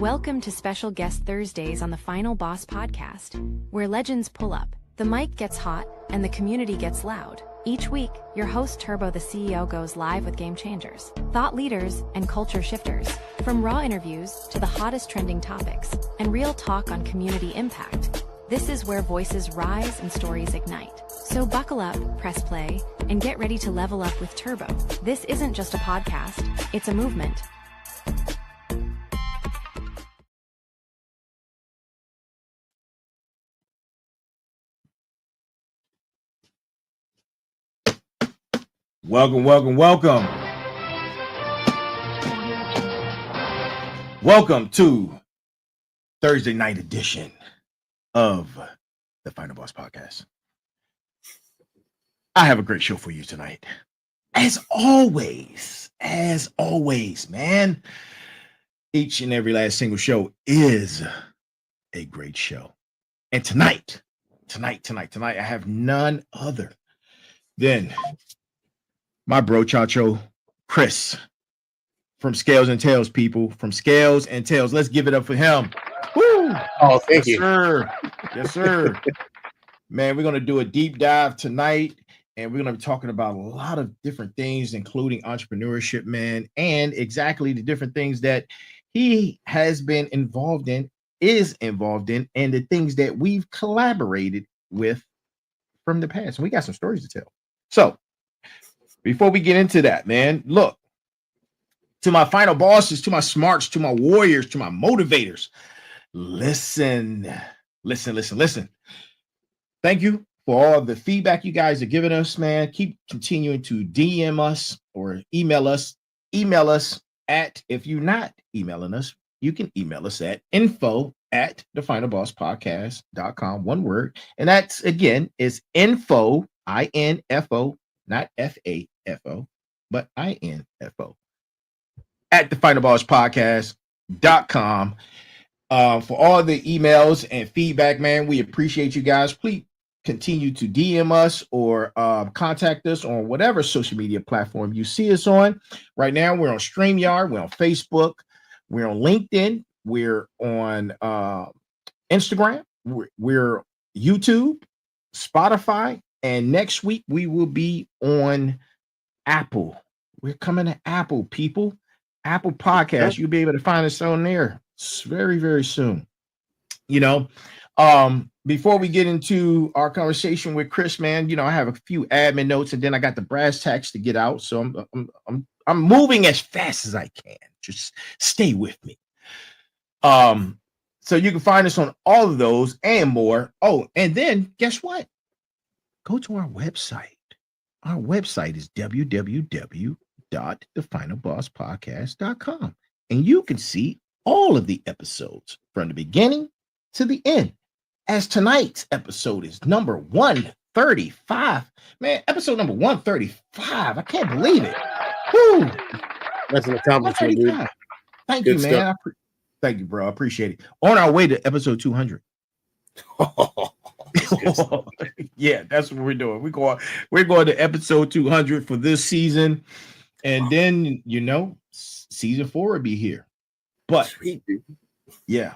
Welcome to Special Guest Thursdays on the Final Boss podcast, where legends pull up, the mic gets hot, and the community gets loud. Each week, your host Turbo the CEO goes live with game changers, thought leaders, and culture shifters. From raw interviews to the hottest trending topics, and real talk on community impact. This is where voices rise and stories ignite. So buckle up, press play, and get ready to level up with Turbo. This isn't just a podcast, it's a movement. Welcome. Welcome to Thursday night edition of the Final Boss podcast. I have a great show for you tonight. As always, man. Each and every last single show is a great show. And tonight, I have none other than my bro Chacho, Chris, from Scalez and Tailz, people. From Scalez and Tailz. Let's give it up for him. Woo! Oh, thank you. Yes, sir. Man, we're going to do a deep dive tonight, and we're going to be talking about a lot of different things, including entrepreneurship, man, and exactly the different things that he has been involved in, is involved in, and the things that we've collaborated with from the past. And we got some stories to tell. So, before we get into that, man, look, to my final bosses, to my smarts, to my warriors, to my motivators, listen. Thank you for all the feedback you guys are giving us, man. Keep continuing to DM us or email us. Email us at, if you're not emailing us, you can email us at info@TheFinalBossPodcast.com, one word. And that's, again, is info, I-N-F-O, not F-A-F-O, but I-N-F-O, at TheFinalBossPodcast.com. For all the emails and feedback, man, we appreciate you guys. Please continue to DM us or contact us on whatever social media platform you see us on. Right now, we're on StreamYard, we're on Facebook, we're on LinkedIn, we're on Instagram, we're YouTube, Spotify, and next week we will be on Apple. We're coming to Apple, people. Apple Podcast. You'll be able to find us on there very, very soon. You know, before we get into our conversation with Chris, man, you know, I have a few admin notes, and then I got the brass tacks to get out. So I'm moving as fast as I can. Just stay with me. So you can find us on all of those and more. Oh, and then guess what? Go to our website. Our website is www.TheFinalBossPodcast.com, and you can see all of the episodes from the beginning to the end. As tonight's episode is number 135. Man, episode number 135. I can't believe it. Woo! That's an accomplishment, dude. Thank you, man. Thank you, bro. I appreciate it. On our way to episode 200. Yeah, that's what we're doing. We're going to episode 200 for this season, and then, you know, season 4 will be here. But yeah,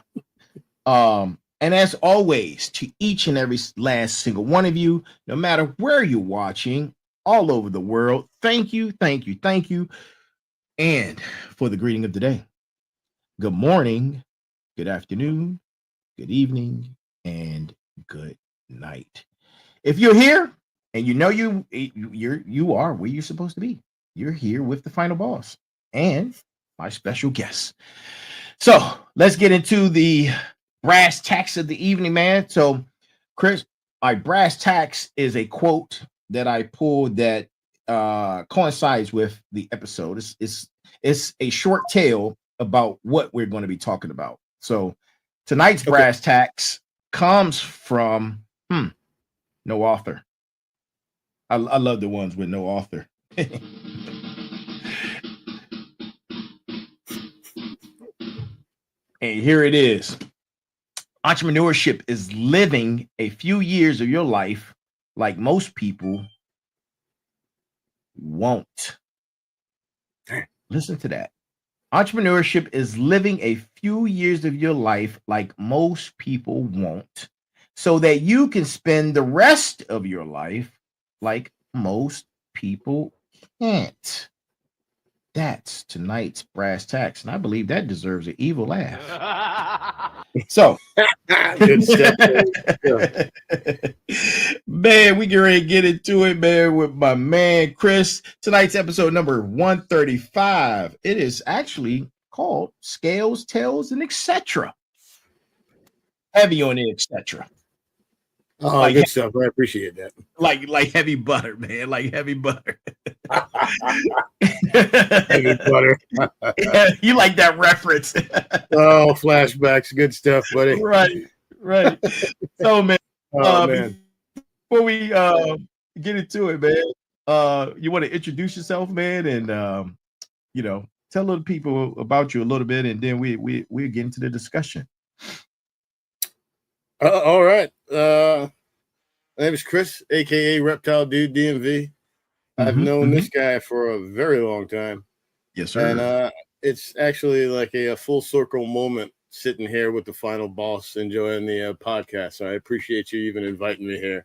and as always, to each and every last single one of you, no matter where you're watching, all over the world, thank you. And for the greeting of the day, good morning, good afternoon, good evening, and good night. If you're here and you know you are where you're supposed to be, you're here with the Final Boss and my special guest. So let's get into the brass tacks of the evening, man. So, Chris, my brass tacks is a quote that I pulled that coincides with the episode. It's a short tale about what we're going to be talking about. So tonight's brass tacks comes from no author. I love the ones with no author. And here it is. Entrepreneurship is living a few years of your life like most people won't. Listen to that. Entrepreneurship is living a few years of your life like most people won't, so that you can spend the rest of your life like most people can't. That's tonight's brass tacks, and I believe that deserves an evil laugh. So, Good stuff. man, we can ready to get into it, man, with my man Chris. Tonight's episode number 135. It is actually called Scales, Tailz, and etc. Heavy on the etc. Oh, Like good stuff. I appreciate that. Like heavy butter, man. Like heavy butter. Heavy butter. Yeah, you like that reference. Oh, flashbacks. Good stuff, buddy. Right. So, man, Man. before we get into it, man, you want to introduce yourself, man, and tell other people about you a little bit, and then we'll get into the discussion. All right. My name is Chris, aka Reptile Dude DMV. I've known this guy for a very long time. Yes, sir. And it's actually like a full circle moment sitting here with the final boss enjoying the podcast. So I appreciate you even inviting me here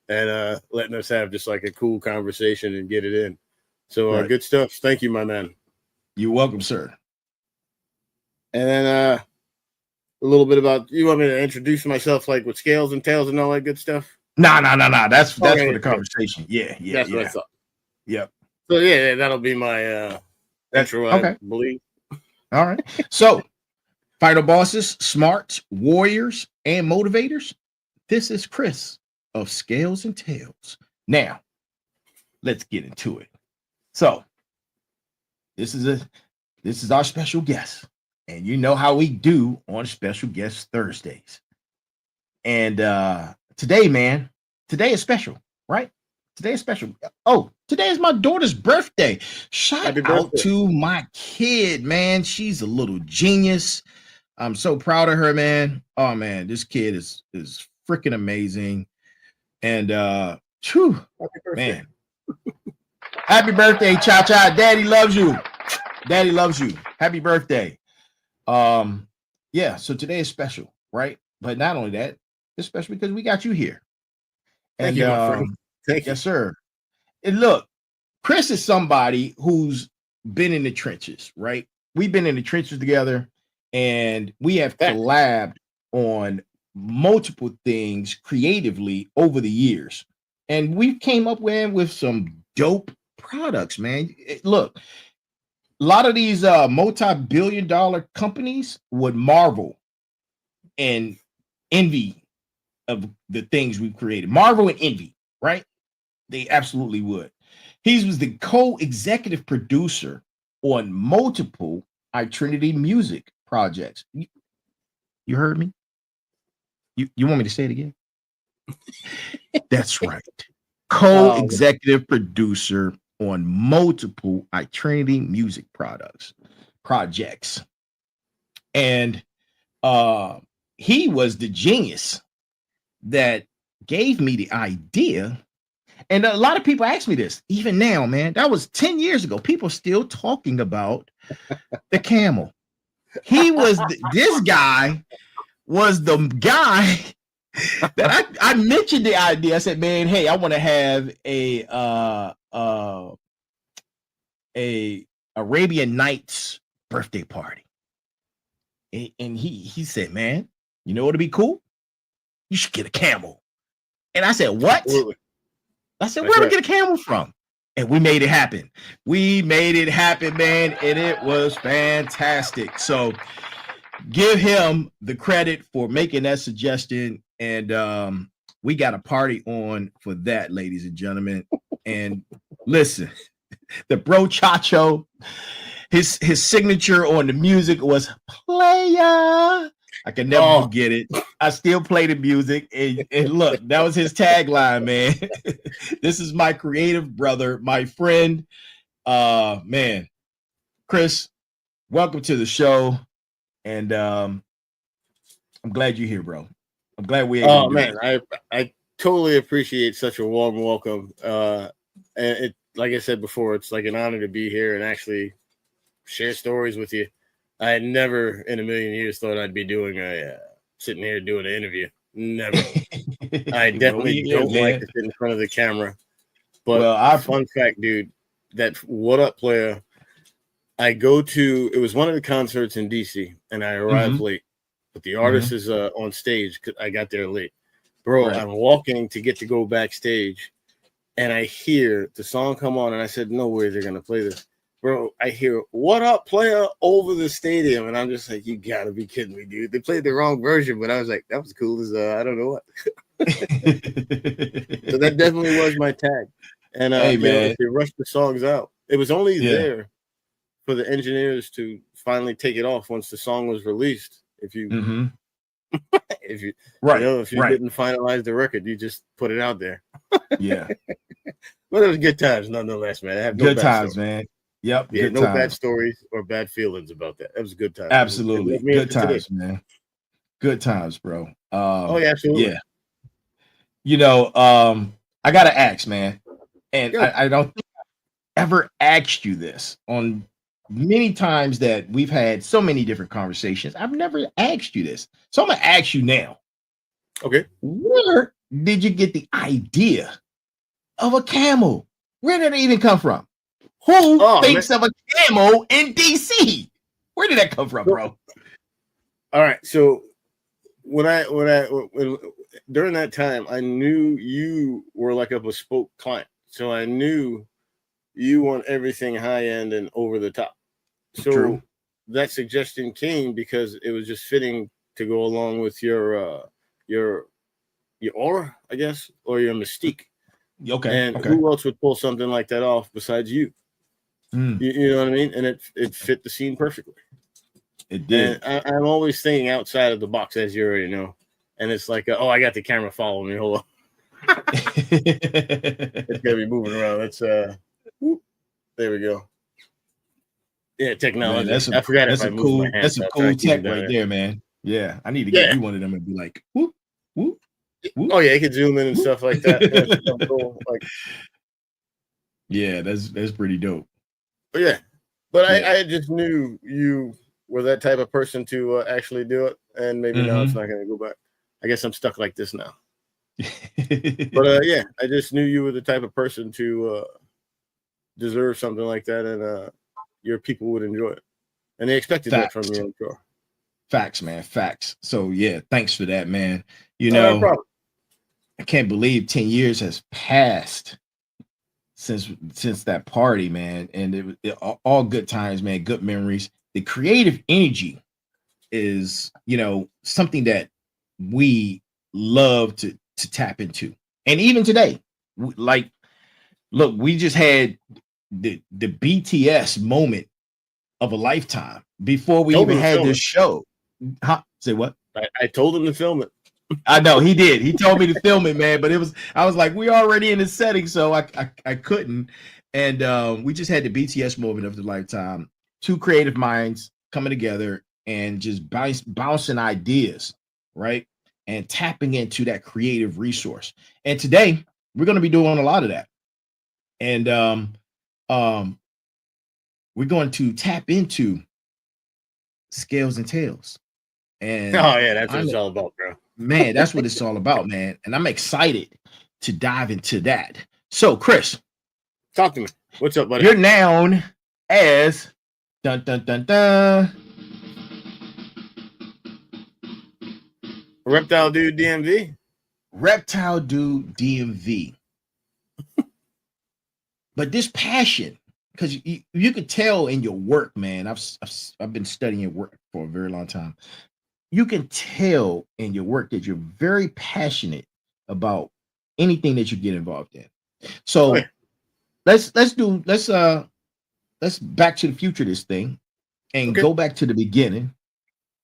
and letting us have just like a cool conversation and get it in. So good stuff. Thank you, my man. You're welcome, sir. And then a little bit about, you want me to introduce myself like with Scales and Tailz and all that good stuff? No. That's for the conversation. Yeah. That's what I thought. Yep. So yeah, that'll be my intro, I believe. All right. So, final bosses, smarts, warriors, and motivators. This is Chris of Scales and Tailz. Now, let's get into it. So, this is our special guest, and you know how we do on Special Guest Thursdays. And today is special, right? Today is special. Oh, today is my daughter's birthday. Shout out to my kid, man. She's a little genius. I'm so proud of her, man. Oh man, this kid is freaking amazing. And man. Happy birthday, Cha-Cha. Daddy loves you. Daddy loves you. Happy birthday. Yeah, so today is special, right? But not only that, it's special because we got you here. And Thank you, my friend. Thank you. Yes, sir. And look, Chris is somebody who's been in the trenches, right? We've been in the trenches together, and we have collabed on multiple things creatively over the years. And we came up with some dope products, man. Look, a lot of these multi-billion-dollar companies would marvel and envy of the things we've created. Marvel and envy, right? They absolutely would. He was the co-executive producer on multiple iTrinity music projects. You heard me? You want me to say it again? That's right. Co-executive producer on multiple iTrinity music projects. And he was the genius that gave me the idea. And a lot of people ask me this, even now, man. That was 10 years ago. People still talking about the camel. He was this guy was the guy that I mentioned the idea. I said, man, hey, I want to have a Arabian Nights birthday party. And he said, man, you know what'd be cool? You should get a camel. And I said, what? Absolutely. I said, where do we get a camel from? And we made it happen. We made it happen, man. And it was fantastic. So give him the credit for making that suggestion. And we got a party on for that, ladies and gentlemen. And listen, the bro Chacho, his signature on the music was Playa. I can never forget it. I still play the music. And look, that was his tagline, man. This is my creative brother, my friend. Man, Chris, welcome to the show. And I'm glad you're here, bro. I'm glad we're able to do man, I totally appreciate such a warm welcome. And it, like I said before, it's like an honor to be here and actually share stories with you. I had never in a million years thought I'd be doing sitting here doing an interview. Never. I definitely don't like to sit in front of the camera. But fun fact, dude, that What Up Player, it was one of the concerts in DC, and I arrived late. But the artist is on stage. I got there late. Bro, I'm walking to get to go backstage, and I hear the song come on, and I said, no way they're going to play this. Bro, I hear What Up Player over the stadium, and I'm just like, you got to be kidding me, dude. They played the wrong version, but I was like, that was cool as I don't know what. So that definitely was my tag. And hey, man, if they rushed the songs out, it was only there for the engineers to finally take it off once the song was released. If you if you didn't finalize the record, you just put it out there. Yeah. But it was good times nonetheless, man. I have good times, stories. Man. Yep. Yeah, no bad stories or bad feelings about that. That was good times. Absolutely. Good times, man. Good times, bro. Oh, yeah, absolutely. Yeah. You know, I gotta ask, man, and I don't think I've ever asked you this on many times that we've had so many different conversations. I've never asked you this, so I'm gonna ask you now. Okay. Where did you get the idea of a camel? Where did it even come from? Who thinks of a camel in DC? Where did that come from, bro? All right, so when during that time, I knew you were like a bespoke client, so I knew you want everything high end and over the top. So that suggestion came because it was just fitting to go along with your aura, I guess, or your mystique. Okay. And who else would pull something like that off besides you? You know what I mean? And it fit the scene perfectly. It did. And I'm always thinking outside of the box, as you already know. And it's like, I got the camera following me. Hold on. It's gonna be moving around. Let's there we go. Yeah, technology. Man, I forgot if I moved my hand. That's some cool tech right there, man. Yeah, I need to get you one of them and be like, whoop, whoop, whoop. Oh yeah, you could zoom in and stuff like that. Cool. Yeah, that's pretty dope. But yeah, I just knew you were that type of person to actually do it, and maybe now it's not going to go back. I guess I'm stuck like this now. But yeah, I just knew you were the type of person to deserve something like that, and your people would enjoy it, and they expected that from you, I'm sure. Facts, man, facts. So yeah, thanks for that, man. You know, no problem. I can't believe 10 years has passed since that party, man, and it all good times, man, good memories. The creative energy is, something that we love to tap into. And even today, look, we just had the BTS moment of a lifetime before we even had this show. Huh? Say what? I told him to film it. I know he did. He told me to film it, man. But I was like, we're already in the setting, so I couldn't. And we just had the BTS moment of the lifetime. Two creative minds coming together and just bouncing ideas, right? And tapping into that creative resource. And today we're going to be doing a lot of that. And we're going to tap into Scalez and Tailz. And that's what it's all about, bro. Man, that's what it's all about, man. And I'm excited to dive into that. So, Chris, talk to me. What's up, buddy? You're known as dun dun dun dun Reptile Dude DMV. Reptile Dude DMV. But this passion, because you could tell in your work, man. I've been studying your work for a very long time. You can tell in your work that you're very passionate about anything that you get involved in. So let's back to the future this thing and go back to the beginning.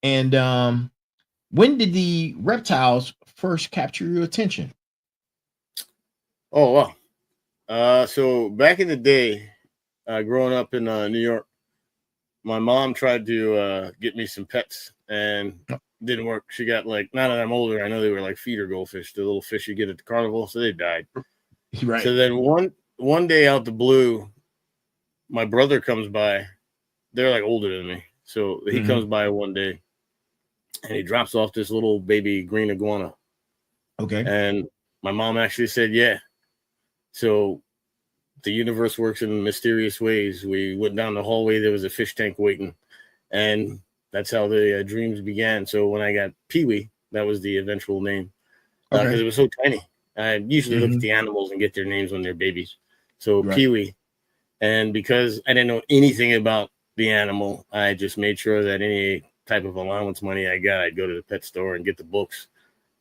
And when did the reptiles first capture your attention? Oh wow. So back in the day, growing up in New York, my mom tried to get me some pets and didn't work. She got now that I'm older, I know they were like feeder goldfish, the little fish you get at the carnival. So they died. Right. So then one day out the blue, my brother comes by they're like older than me. So he comes by one day and he drops off this little baby green iguana. Okay. And my mom actually said, yeah. So the universe works in mysterious ways. We went down the hallway. There was a fish tank waiting. And that's how the dreams began. So when I got Pee-wee, that was the eventual name. Because it was so tiny. I usually look at the animals and get their names when they're babies. So Pee-wee. And because I didn't know anything about the animal, I just made sure that any type of allowance money I got, I'd go to the pet store and get the books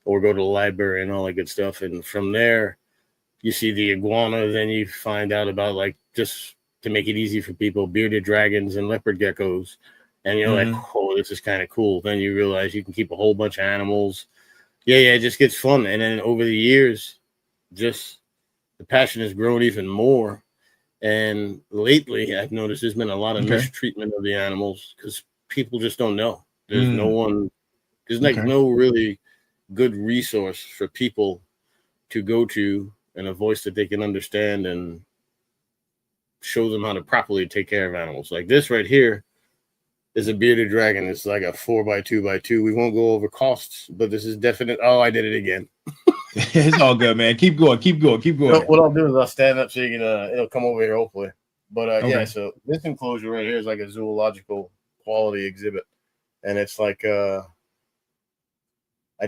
or go to the library and all that good stuff. And from there, you see the iguana, then you find out about, like, just to make it easy for people, bearded dragons and leopard geckos. And you're like, oh, this is kind of cool. Then you realize you can keep a whole bunch of animals. Yeah, it just gets fun. And then over the years, just the passion has grown even more. And lately, I've noticed there's been a lot of mistreatment of the animals because people just don't know. There's no one, there's like no really good resource for people to go to and a voice that they can understand and show them how to properly take care of animals. Like this right here is a bearded dragon. It's like a 4x2x2. We won't go over costs, but this is definite. Oh, I did it again. It's all good, man. Keep going. So what I'll do is I'll stand up so you can, it'll come over here hopefully. But yeah, so this enclosure right here is like a zoological quality exhibit. And it's like, I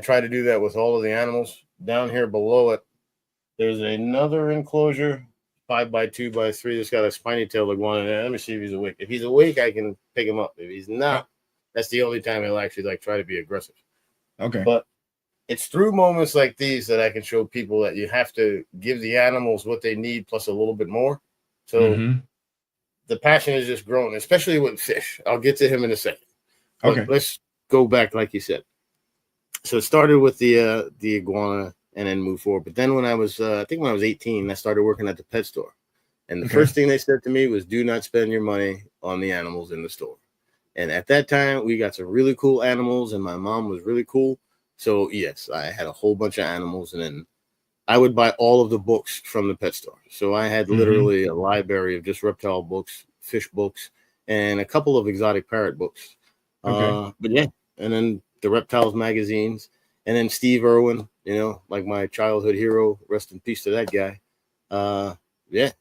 try to do that with all of the animals. Down here below it, there's another enclosure, 5x2x3. That's got a spiny tail iguana in there. Let me see if he's awake. If he's awake, I can pick him up. If he's not, that's the only time he'll actually like try to be aggressive. Okay. But it's through moments like these that I can show people that you have to give the animals what they need plus a little bit more. So the passion is just growing, especially with fish. I'll get to him in a second. But let's go back, like you said. So it started with the iguana and then moved forward. But then when I was, I think when I was 18, I started working at the pet store. And the first thing they said to me was, do not spend your money on the animals in the store. And at that time, we got some really cool animals, and my mom was really cool. So, yes, I had a whole bunch of animals, and then I would buy all of the books from the pet store. So I had literally a library of just reptile books, fish books, and a couple of exotic parrot books. But yeah, and then the reptiles magazines, and then Steve Irwin, you know, like my childhood hero. Rest in peace to that guy. Yeah.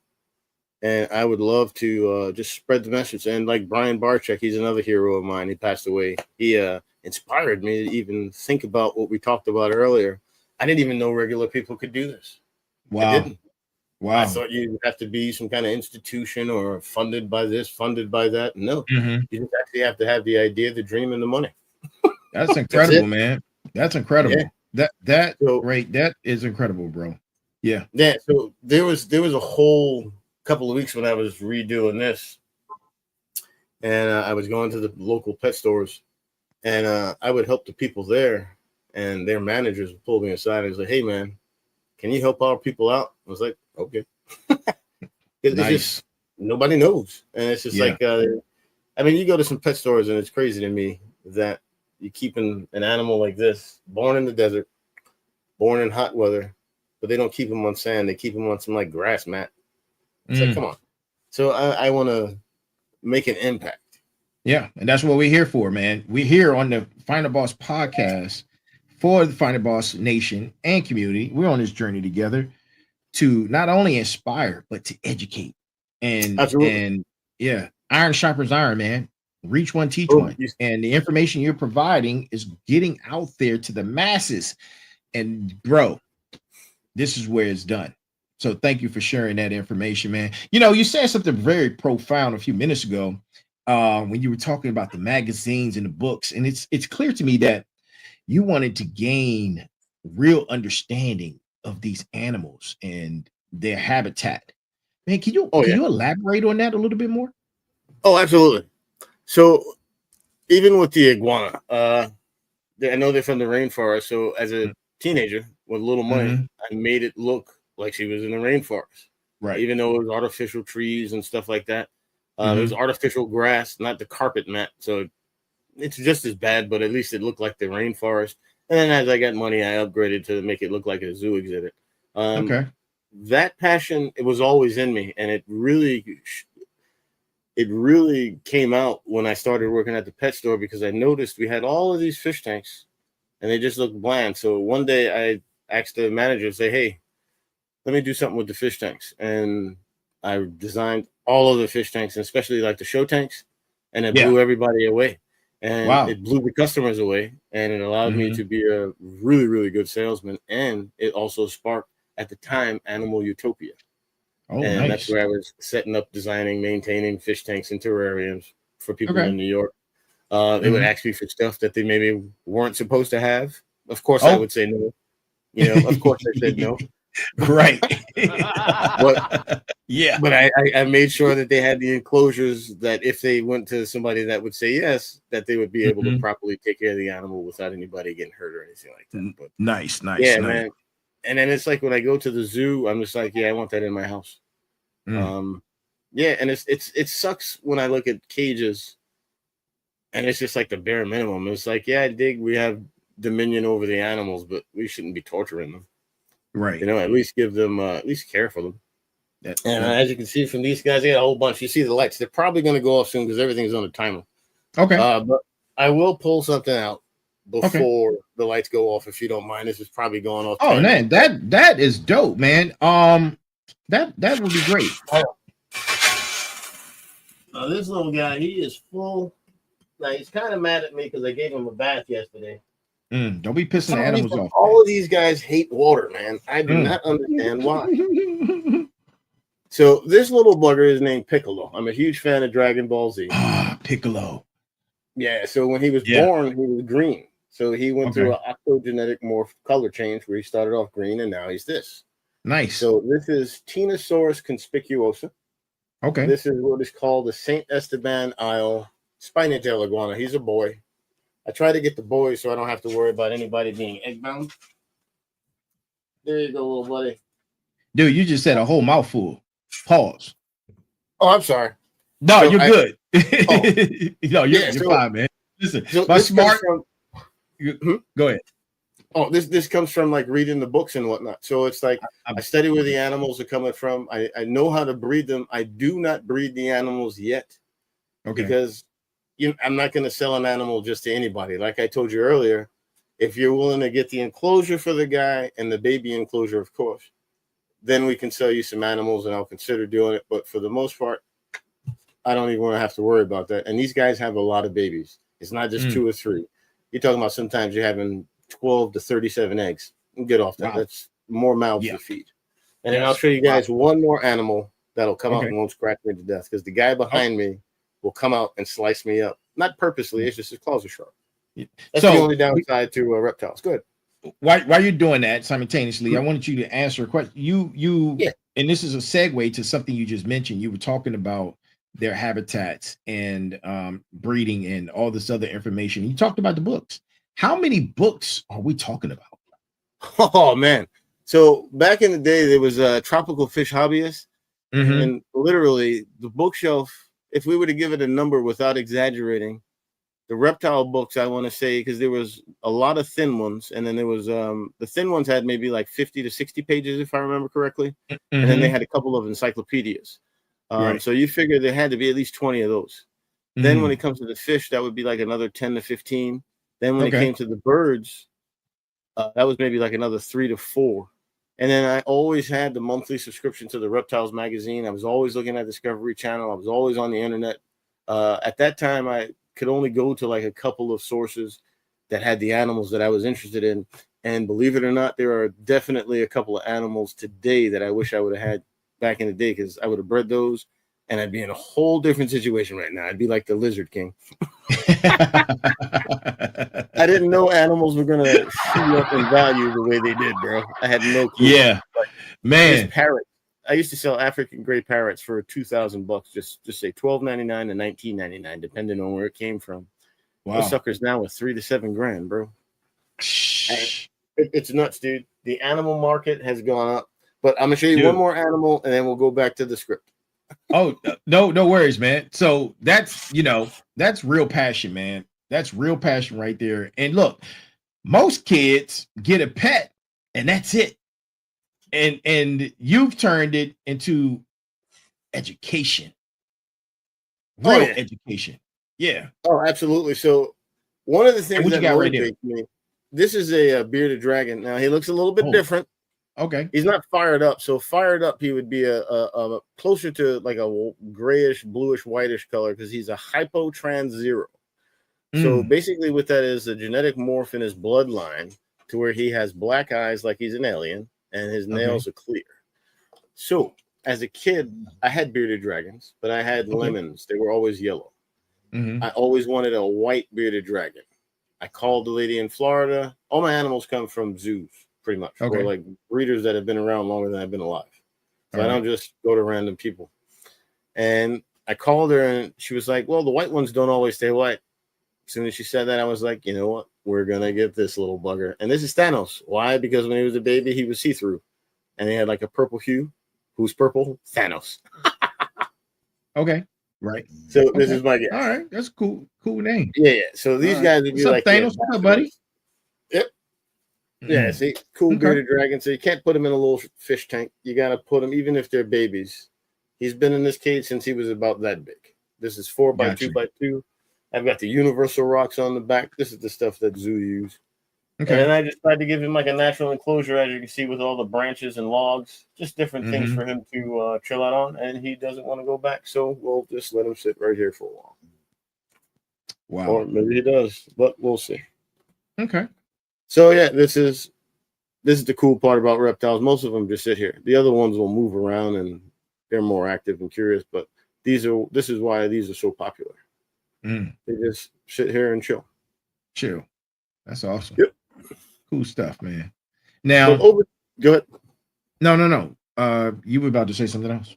And I would love to just spread the message. And like Brian Barczyk, he's another hero of mine. He passed away. He inspired me to even think about what we talked about earlier. I didn't even know regular people could do this. Wow. I didn't. Wow. I thought you have to be some kind of institution or funded by this, funded by that. No, you just actually have to have the idea, the dream, and the money. That's incredible, man. That's incredible. Yeah. That is incredible, bro. Yeah. Yeah. So there was a whole couple of weeks when I was redoing this, and I was going to the local pet stores, and I would help the people there, and their managers would pull me aside and was like, "Hey, man, can you help our people out?" I was like, "Okay." It's just nobody knows, and it's just like, I mean, you go to some pet stores, and it's crazy to me that you're keeping an animal like this, born in the desert, born in hot weather, but they don't keep them on sand; they keep them on some like grass mat. It's like, come on. So I want to make an impact. Yeah, and that's what we're here for, man. We're here on the Final Boss podcast for the Final Boss Nation and community. We're on this journey together to not only inspire, but to educate. And yeah, iron sharpens iron, man. Reach one, teach one. And the information you're providing is getting out there to the masses. And bro, this is where it's done. So thank you for sharing that information, man. You know, you said something very profound a few minutes ago when you were talking about the magazines and the books. And it's clear to me that you wanted to gain real understanding of these animals and their habitat. Man, can you elaborate on that a little bit more? Oh, absolutely. So even with the iguana, I know they're from the rainforest. So as a teenager with a little money, I made it look like she was in the rainforest. Right. Even though it was artificial trees and stuff like that. It was artificial grass, not the carpet mat. So it's just as bad, but at least it looked like the rainforest. And then as I got money, I upgraded to make it look like a zoo exhibit. That passion, it was always in me. And it really, it really came out when I started working at the pet store, because I noticed we had all of these fish tanks and they just looked bland. So one day I asked the manager, say, hey, let me do something with the fish tanks. And I designed all of the fish tanks, and especially like the show tanks, and it blew everybody away. And it blew the customers away, and it allowed me to be a really, really good salesman. And it also sparked, at the time, Animal Utopia. And that's where I was setting up, designing, maintaining fish tanks and terrariums for people in New York. They would ask me for stuff that they maybe weren't supposed to have. Of course, I would say no. Of course I said no. Right. But I made sure that they had the enclosures, that if they went to somebody that would say yes, that they would be able to properly take care of the animal without anybody getting hurt or anything like that. But nice. Man. And then it's like when I go to the zoo, I'm just like, I want that in my house. And it sucks when I look at cages, and it's just like the bare minimum. It's like, I dig we have dominion over the animals, but we shouldn't be torturing them. Right. At least give them, at least care for them. As you can see from these guys, they got a whole bunch. You see the lights. They're probably going to go off soon because everything's on a timer. Okay. But I will pull something out before the lights go off, if you don't mind. This is probably going off. Oh, man, that is dope, man. That would be great. Now, this little guy, he is full. Now, he's kind of mad at me because I gave him a bath yesterday. Don't be pissing the animals off. All of these guys hate water, man. I do not understand why. So this little bugger is named Piccolo. I'm a huge fan of Dragon Ball Z. Piccolo. Yeah, so when he was born, he was green. So he went through an octogenetic morph color change where he started off green and now he's this. Nice. So this is Tenosaurus conspicuosa. Okay. This is what is called the St. Esteban Isle spiny tail iguana. He's a boy. I try to get the boys so I don't have to worry about anybody being egg-bound. There you go, little buddy. Dude, you just said a whole mouthful. Pause. Oh, I'm sorry. No, you're good. No, you're fine, man. Listen, my smart. Go ahead. Oh, this comes from like reading the books and whatnot. So it's like I study where the animals are coming from. I know how to breed them. I do not breed the animals yet. Okay. Because I'm not going to sell an animal just to anybody. Like I told you earlier, if you're willing to get the enclosure for the guy and the baby enclosure, of course, then we can sell you some animals and I'll consider doing it. But for the most part, I don't even want to have to worry about that. And these guys have a lot of babies. It's not just 2 or 3. You're talking about sometimes you're having 12 to 37 eggs. Get off that. Wow. That's more mouths to feed. And then I'll show you guys one more animal that'll come out and won't scratch me to death, because the guy behind me will come out and slice me up. Not purposely. It's just his claws are sharp. That's the only downside to reptiles. Good. While you're doing that simultaneously, I wanted you to answer a question. You and this is a segue to something you just mentioned. You were talking about their habitats and breeding and all this other information. You talked about the books. How many books are we talking about? Oh, man. So back in the day, there was a Tropical Fish Hobbyist. And literally the bookshelf, if we were to give it a number without exaggerating, the reptile books, I want to say, because there was a lot of thin ones, and then there was the thin ones had maybe like 50 to 60 pages, if I remember correctly. And then they had a couple of encyclopedias. So you figure there had to be at least 20 of those. Then when it comes to the fish, that would be like another 10 to 15. Then when it came to the birds, that was maybe like another 3 to 4. And then I always had the monthly subscription to the Reptiles magazine. I was always looking at Discovery Channel. I was always on the internet. At that time, I could only go to like a couple of sources that had the animals that I was interested in. And believe it or not, there are definitely a couple of animals today that I wish I would have had back in the day, because I would have bred those and I'd be in a whole different situation right now. I'd be like the Lizard King. I didn't know animals were going to shoot up in value the way they did, bro. I had no clue. Yeah, man. Parrots. I used to sell African gray parrots for $2,000. Just say $12.99 and $19.99, depending on where it came from. Wow. Those suckers now with $3 to $7 grand, bro. It's nuts, dude. The animal market has gone up. But I'm gonna show you one more animal, and then we'll go back to the script. Oh, no worries, man. So that's that's real passion, man. That's real passion right there. And look, most kids get a pet and that's it. And you've turned it into education. real education. Yeah. Oh, absolutely. So one of the things what you that got right there? motivates me, this is a bearded dragon. Now he looks a little bit different. Okay. He's not fired up. So fired up, he would be a closer to like a grayish, bluish, whitish color because he's a hypotrans 0. So basically what that is, a genetic morph in his bloodline to where he has black eyes like he's an alien and his nails are clear. So as a kid, I had bearded dragons, but I had lemons. They were always yellow. I always wanted a white bearded dragon. I called the lady in Florida. All my animals come from zoos, pretty much, or like breeders that have been around longer than I've been alive. So I don't just go to random people. And I called her and she was like, well, the white ones don't always stay white. As soon as she said that, I was like, you know what? We're going to get this little bugger. And this is Thanos. Why? Because when he was a baby, he was see-through. And he had like a purple hue. Who's purple? Thanos. Okay. Right. So this is my guess. All right. That's cool. Cool name. Yeah. So these guys would be like Thanos? What's up, buddy? Yep. Yeah. See, cool bearded dragon. So you can't put him in a little fish tank. You got to put them, even if they're babies. He's been in this cage since he was about that big. This is 4x2x2. I've got the universal rocks on the back. This is the stuff that zoo use. Okay. And I just tried to give him like a natural enclosure, as you can see, with all the branches and logs, just different things for him to chill out on. And he doesn't want to go back, so we'll just let him sit right here for a while. Wow. Or maybe he does, but we'll see. Okay. So yeah, this is the cool part about reptiles. Most of them just sit here. The other ones will move around and they're more active and curious. But this is why these are so popular. They just sit here and chill. Chill. That's awesome. Yep. Cool stuff, man. Now, go ahead. No. You were about to say something else.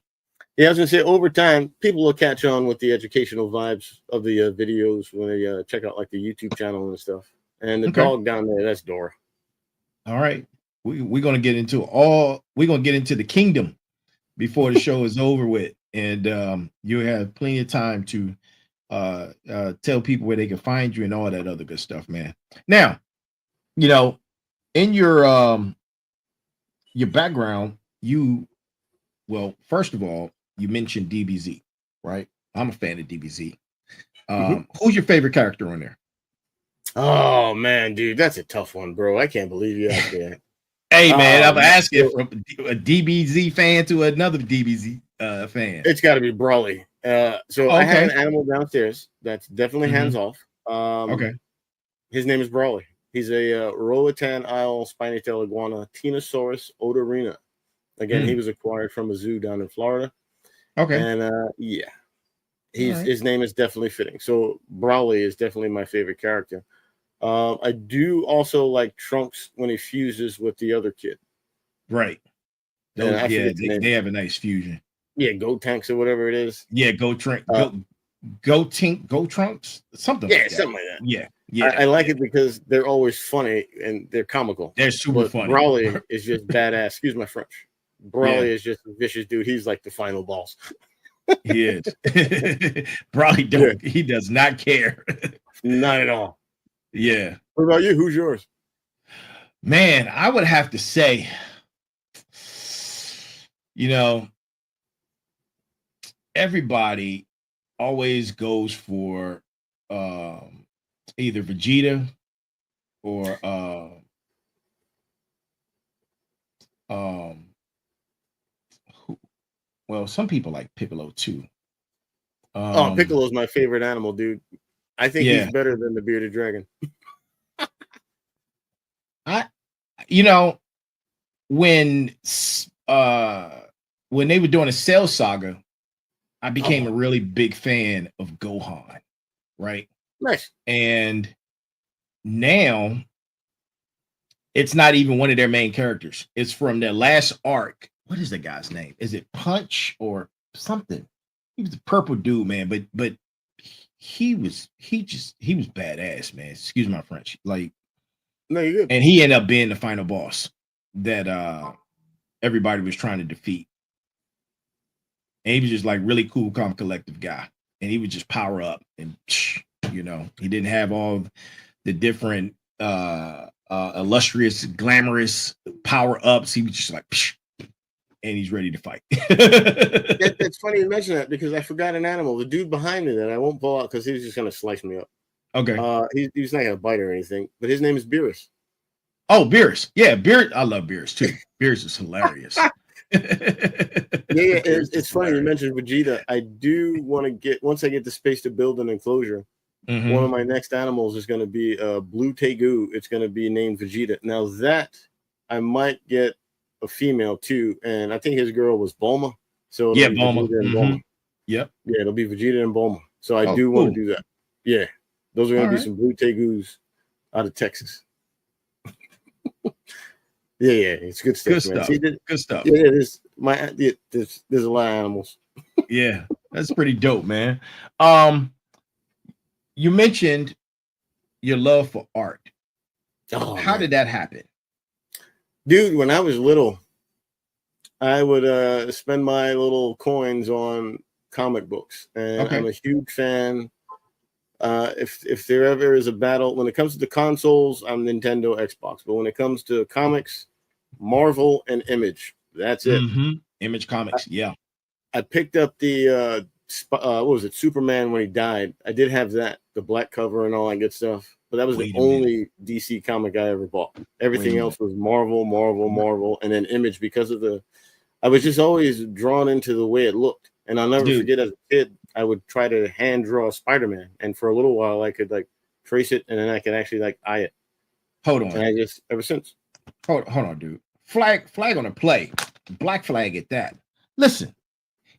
Yeah, I was gonna say over time, people will catch on with the educational vibes of the videos when they check out like the YouTube channel and stuff. And the dog down there, that's Dora. All right, we're gonna get into the kingdom before the show is over with, and you have plenty of time to tell people where they can find you and all that other good stuff, man. Now, you know, in your background, first of all, you mentioned DBZ, right? I'm a fan of DBZ. Who's your favorite character on there? Oh man, dude, that's a tough one, bro. I can't believe you asked that. Hey man, I'm asking from a DBZ fan to another DBZ fan. It's got to be Brawley. I have an animal downstairs that's definitely hands off. His name is Brawley. He's a Roatan Isle spiny tail iguana, Tenosaurus odorina. Again, he was acquired from a zoo down in Florida. Okay. And his name is definitely fitting. So Brawley is definitely my favorite character. I do also like Trunks when he fuses with the other kid. Right. They have a nice fusion. Yeah, Go Tanks or whatever it is. Yeah, Go Trunks, something. Yeah, like that. Something like that. Yeah. I like it because they're always funny and they're comical. They're super funny. Brawley is just badass. Excuse my French. Brawley is just a vicious dude. He's like the final boss. He is. Brawley he does not care. Not at all. Yeah. What about you? Who's yours? Man, I would have to say, everybody always goes for either Vegeta or some people like Piccolo too. Piccolo's my favorite animal, dude. I think he's better than the bearded dragon. When they were doing a Cell Saga, I became a really big fan of Gohan, right? Nice. And now it's not even one of their main characters. It's from their last arc. What is the guy's name? Is it Punch or something? He was a purple dude, man, but he was badass, man. Excuse my French. Like, no, you're good. And he ended up being the final boss that everybody was trying to defeat. And he was just like really cool, calm, collective guy. And he would just power up and he didn't have all the different illustrious, glamorous power ups. He was just like and he's ready to fight. It's funny you mention that because I forgot an animal. The dude behind me that I won't pull out because he's just gonna slice me up. Okay. He's not gonna bite or anything, but his name is Beerus. Oh, Beerus. Yeah, Beerus. I love Beerus too. Beerus is hilarious. It's funny you mentioned Vegeta. I do want to get, once I get the space to build an enclosure, one of my next animals is going to be a blue Tegu. It's going to be named Vegeta. Now that I might get a female too, and I think his girl was Bulma. So yeah, Bulma. Yep. Yeah, it'll be Vegeta and Bulma. So I do want to do that. Yeah, those are going to be some blue Tegus out of Texas. Yeah, it's good stuff. Good stuff. See, good stuff. Yeah, there's a lot of animals. Yeah, that's pretty dope, man. You mentioned your love for art. How did that happen? Dude, when I was little, I would spend my little coins on comic books, and I'm a huge fan. If there ever is a battle, when it comes to the consoles, I'm Nintendo, Xbox. But when it comes to comics, Marvel and Image. That's it. Image Comics, yeah. I picked up the what was it, Superman when he died. I did have that, the black cover and all that good stuff. But that was the only DC comic I ever bought. Everything else was Marvel, and then Image because of I was just always drawn into the way it looked. And I'll never forget as a kid, I would try to hand draw Spider-Man, and for a little while I could like trace it, and then I could actually like eye it. Hold on. And I just ever since. Hold on, dude. Flag on a play. Black flag at that. Listen,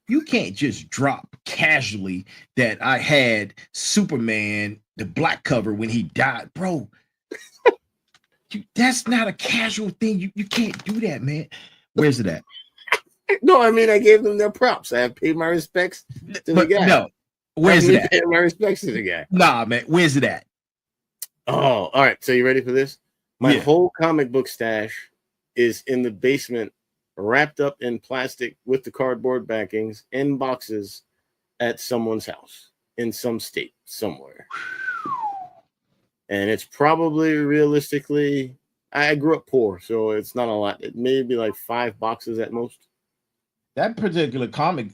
you can't just drop casually that I had Superman, the black cover when he died, bro. That's not a casual thing. You can't do that, man. Where's it at? No, I mean I gave them their props. I have paid my respects to the guy. No, where's it at? Paid my respects to the guy. Nah, man, where's it at? Oh, all right. So you ready for this? My whole comic book stash is in the basement, wrapped up in plastic with the cardboard backings in boxes at someone's house in some state somewhere. And it's probably realistically, I grew up poor, so it's not a lot. It may be like 5 boxes at most. That particular comic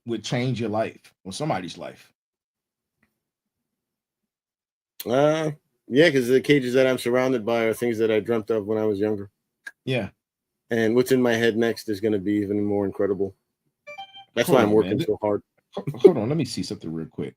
would change your life or somebody's life. Yeah, because the cages that I'm surrounded by are things that I dreamt of when I was younger. Yeah. And what's in my head next is going to be even more incredible. That's why I'm working so hard. Hold on, let me see something real quick.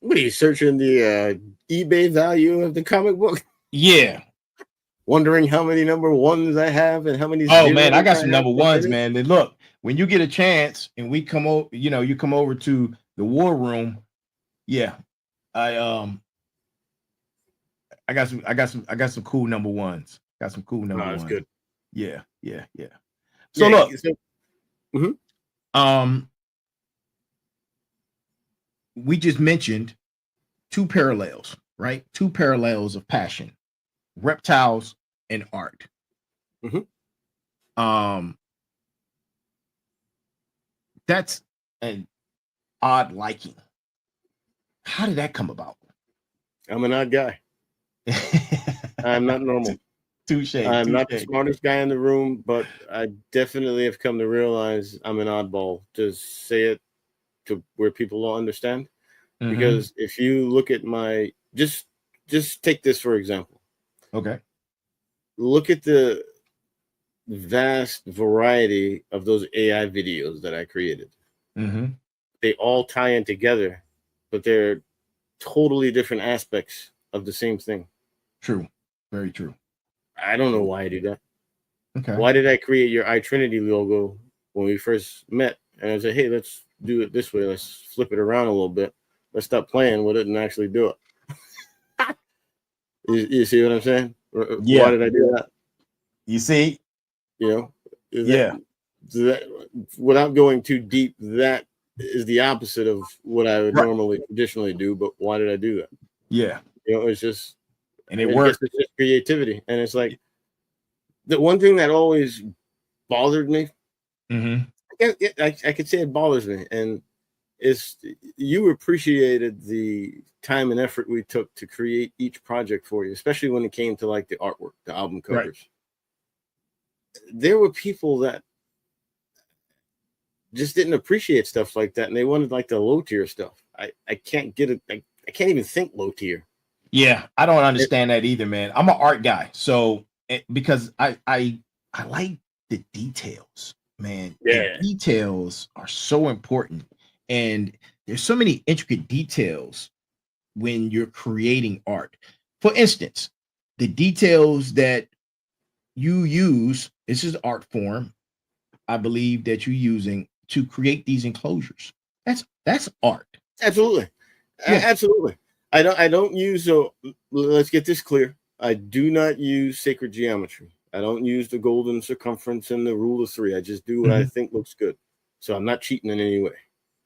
What are you searching the eBay value of the comic book? Yeah. Wondering how many number ones I have and how many. Oh man, I got some number ones, man. And look, when you get a chance and we come over, you come over to the war room. Yeah, I got some cool number ones. Got some cool number ones. Good. Yeah. So look, we just mentioned 2 parallels, right? 2 parallels of passion, reptiles and art. That's an odd liking. How did that come about? I'm an odd guy. I'm not normal. Touche. I'm not the smartest guy in the room, but I definitely have come to realize I'm an oddball. To say it to where people don't understand, because if you look at my just take this for example. Okay. Look at the vast variety of those AI videos that I created. They all tie in together, but they're totally different aspects of the same thing. True. Very true. I don't know why I do that. Okay. Why did I create your iTrinity logo when we first met? And I said, hey, let's do it this way. Let's flip it around a little bit. Let's stop playing with it and actually do it. You see what I'm saying? Yeah. Why did I do that? You see? Without going too deep, that is the opposite of what I would normally traditionally do. But why did I do that? Yeah. It's just, and it works. It's just creativity. And it's like, The one thing that always bothered me, Mm-hmm. I could say it bothers me, and is you appreciated the time and effort we took to create each project for you, especially when it came to like the artwork, the album covers. Right. There were people that just didn't appreciate stuff like that, and they wanted like the low tier stuff. I can't get it. I can't even think low tier. Yeah, I don't understand that either, man. I'm an art guy, so because I like the details, man. Yeah, the details are so important, and there's so many intricate details when you're creating art. For instance, the details that you use, this is art form, I believe, that you're using to create these enclosures. That's art. Absolutely. Yeah. Absolutely. I don't use, so let's get this clear. I do not use sacred geometry. I don't use the golden circumference and the rule of three. I just do what I think looks good. So I'm not cheating in any way.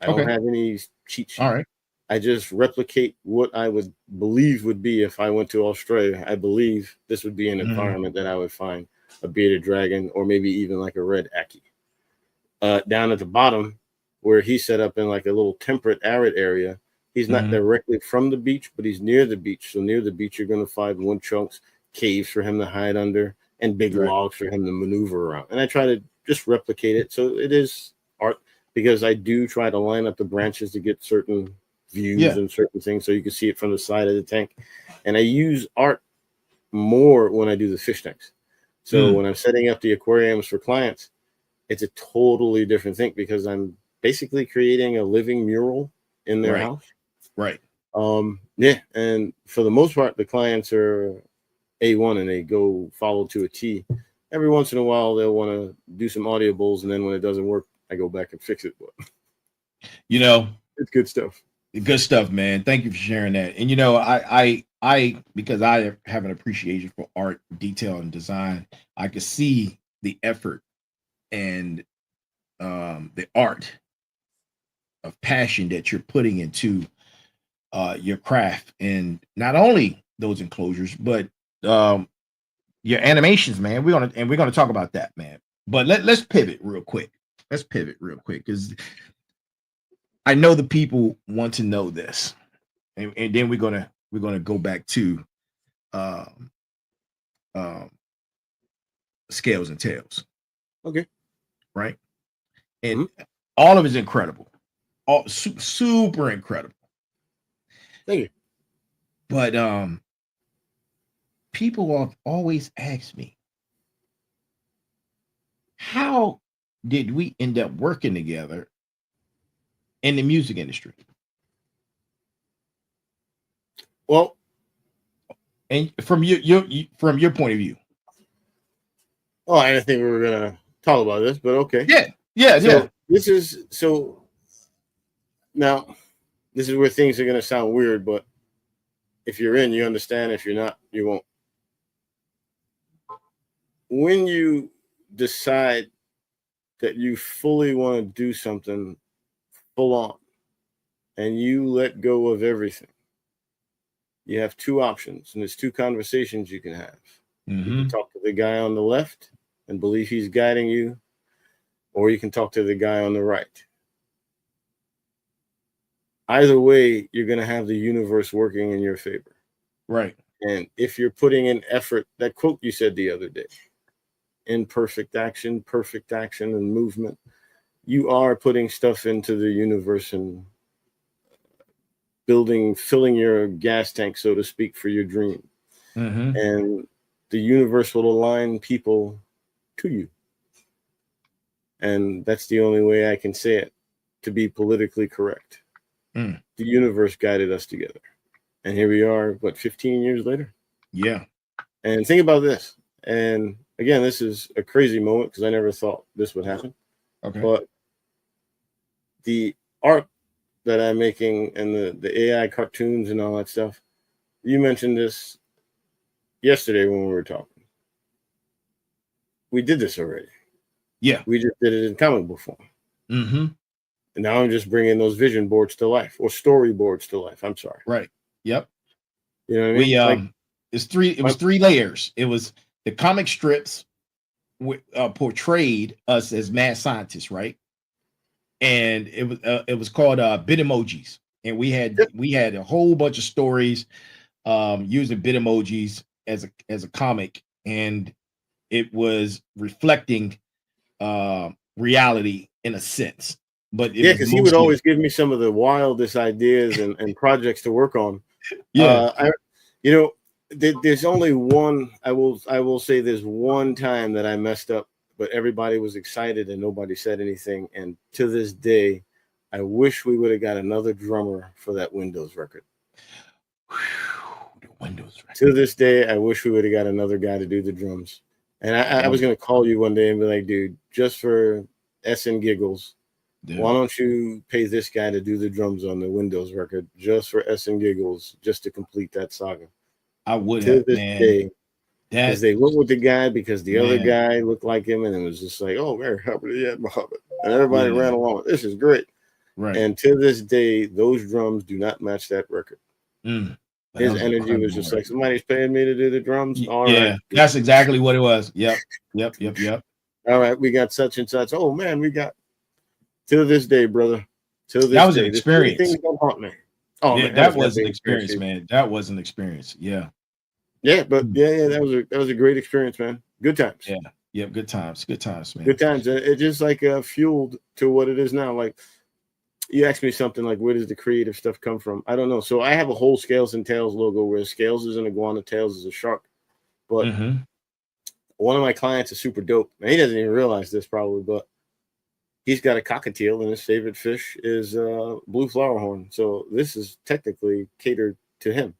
I don't have any cheat sheet. All right. I just replicate what I would believe would be if I went to Australia. I believe this would be an environment that I would find a bearded dragon, or maybe even like a red Aki. Down at the bottom, where he's set up in like a little temperate, arid area, he's not directly from the beach, but he's near the beach. So near the beach, you're going to find wood chunks, caves for him to hide under, and big logs for him to maneuver around. And I try to just replicate it. So it is art, because I do try to line up the branches to get certain views and certain things, so you can see it from the side of the tank. And I use art more when I do the fish tanks. So when I'm setting up the aquariums for clients, it's a totally different thing, because I'm basically creating a living mural in their house. Right. Yeah. And for the most part, the clients are A1 and they go follow to a T. Every once in a while, they'll want to do some audibles, and then when it doesn't work, I go back and fix it. But it's good stuff. Good stuff, man. Thank you for sharing that. And I because I have an appreciation for art, detail, and design, I can see the effort and the art of passion that you're putting into your craft, and not only those enclosures, but your animations, man. We're gonna talk about that, man. But let's pivot real quick. Because I know the people want to know this, and then we're gonna go back to Scalez and Tailz. Okay. Right. And all of it's incredible. All super incredible. Thank you. But people have always asked me, how did we end up working together in the music industry? Well, and from your point of view. Oh, I didn't think we were gonna talk about this, but okay. Yeah. This is now this is where things are gonna sound weird, but if you're in, you understand. If you're not, you won't. When you decide that you fully want to do something full on and you let go of everything, you have two options, and there's two conversations you can have. You can talk to the guy on the left and believe he's guiding you, or you can talk to the guy on the right. Either way, you're going to have the universe working in your favor. Right. And if you're putting in effort, that quote you said the other day, imperfect action, perfect action and movement, you are putting stuff into the universe and filling your gas tank, so to speak, for your dream. And the universe will align people to you. And that's the only way I can say it to be politically correct. The universe guided us together. And here we are, 15 years later? Yeah. And think about this. And again, this is a crazy moment because I never thought this would happen. Okay. But the art that I'm making and the AI cartoons and all that stuff, you mentioned this yesterday when we were talking. We did this already. Yeah. We just did it in comic book form. And now I'm just bringing those vision boards to life, or storyboards to life. I'm sorry. Right. Yep. You know what I mean? It was three layers. It was the comic strips, portrayed us as mad scientists, right? And it was called bit emojis, and we had a whole bunch of stories using bit emojis as a comic, and it was reflecting reality in a sense. But because he would always give me some of the wildest ideas and projects to work on. Yeah, there's only one. I will say there's one time that I messed up, but everybody was excited and nobody said anything. And to this day, I wish we would have got another drummer for that Windows record. The Windows record. To this day, I wish we would have got another guy to do the drums. And I was going to call you one day and be like, dude, just for S and giggles, why don't you pay this guy to do the drums on the Windows record just for S and giggles, just to complete that saga? I would to have, this man. day, because they went with the guy because the other guy looked like him, and it was just like, oh, Mary Hubbard, yeah, Muhammad, and everybody ran along. This is great, right? And to this day, those drums do not match that record. His energy was just like, somebody's paying me to do the drums. All right, that's exactly what it was. Yep. All right, we got such and such. Oh man, we got to this day, brother. To this that was day, an experience. Things don't haunt me. Oh yeah, man, that was an experience, man. That was an experience. Yeah. Yeah, but that was a great experience, man. Good times. Yeah, good times, man. Good times. It just like fueled to what it is now. Like you asked me something like, where does the creative stuff come from? I don't know. So I have a whole Scalez and Tailz logo where Scalez is an iguana, Tailz is a shark. But one of my clients is super dope, and he doesn't even realize this probably, but he's got a cockatiel, and his favorite fish is blue flowerhorn. So this is technically catered to him.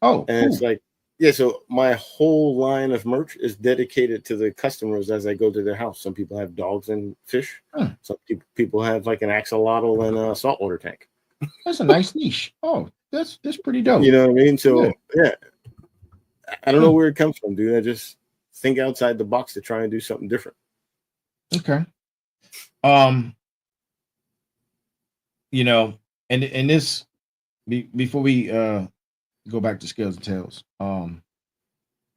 Oh, and it's like, yeah. So my whole line of merch is dedicated to the customers as I go to their house. Some people have dogs and fish. Some people have like an axolotl and a saltwater tank. That's a nice niche. Oh, that's pretty dope. You know what I mean? So yeah, I don't know where it comes from, dude. I just think outside the box to try and do something different. Okay. And this before we go back to Scalez and Tailz.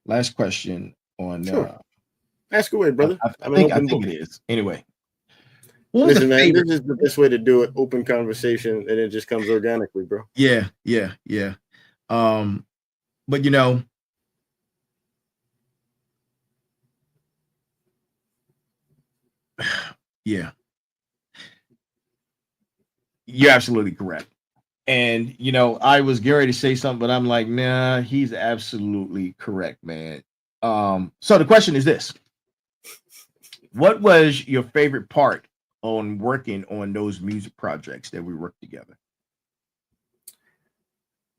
Last question on ask away, brother. I think it is. Anyway. Listen, man, this is the best way to do it. Open conversation, and it just comes organically, bro. Yeah. But yeah. You're absolutely correct. And I was getting ready to say something, but I'm like, nah, he's absolutely correct, man. So the question is this: what was your favorite part on working on those music projects that we worked together?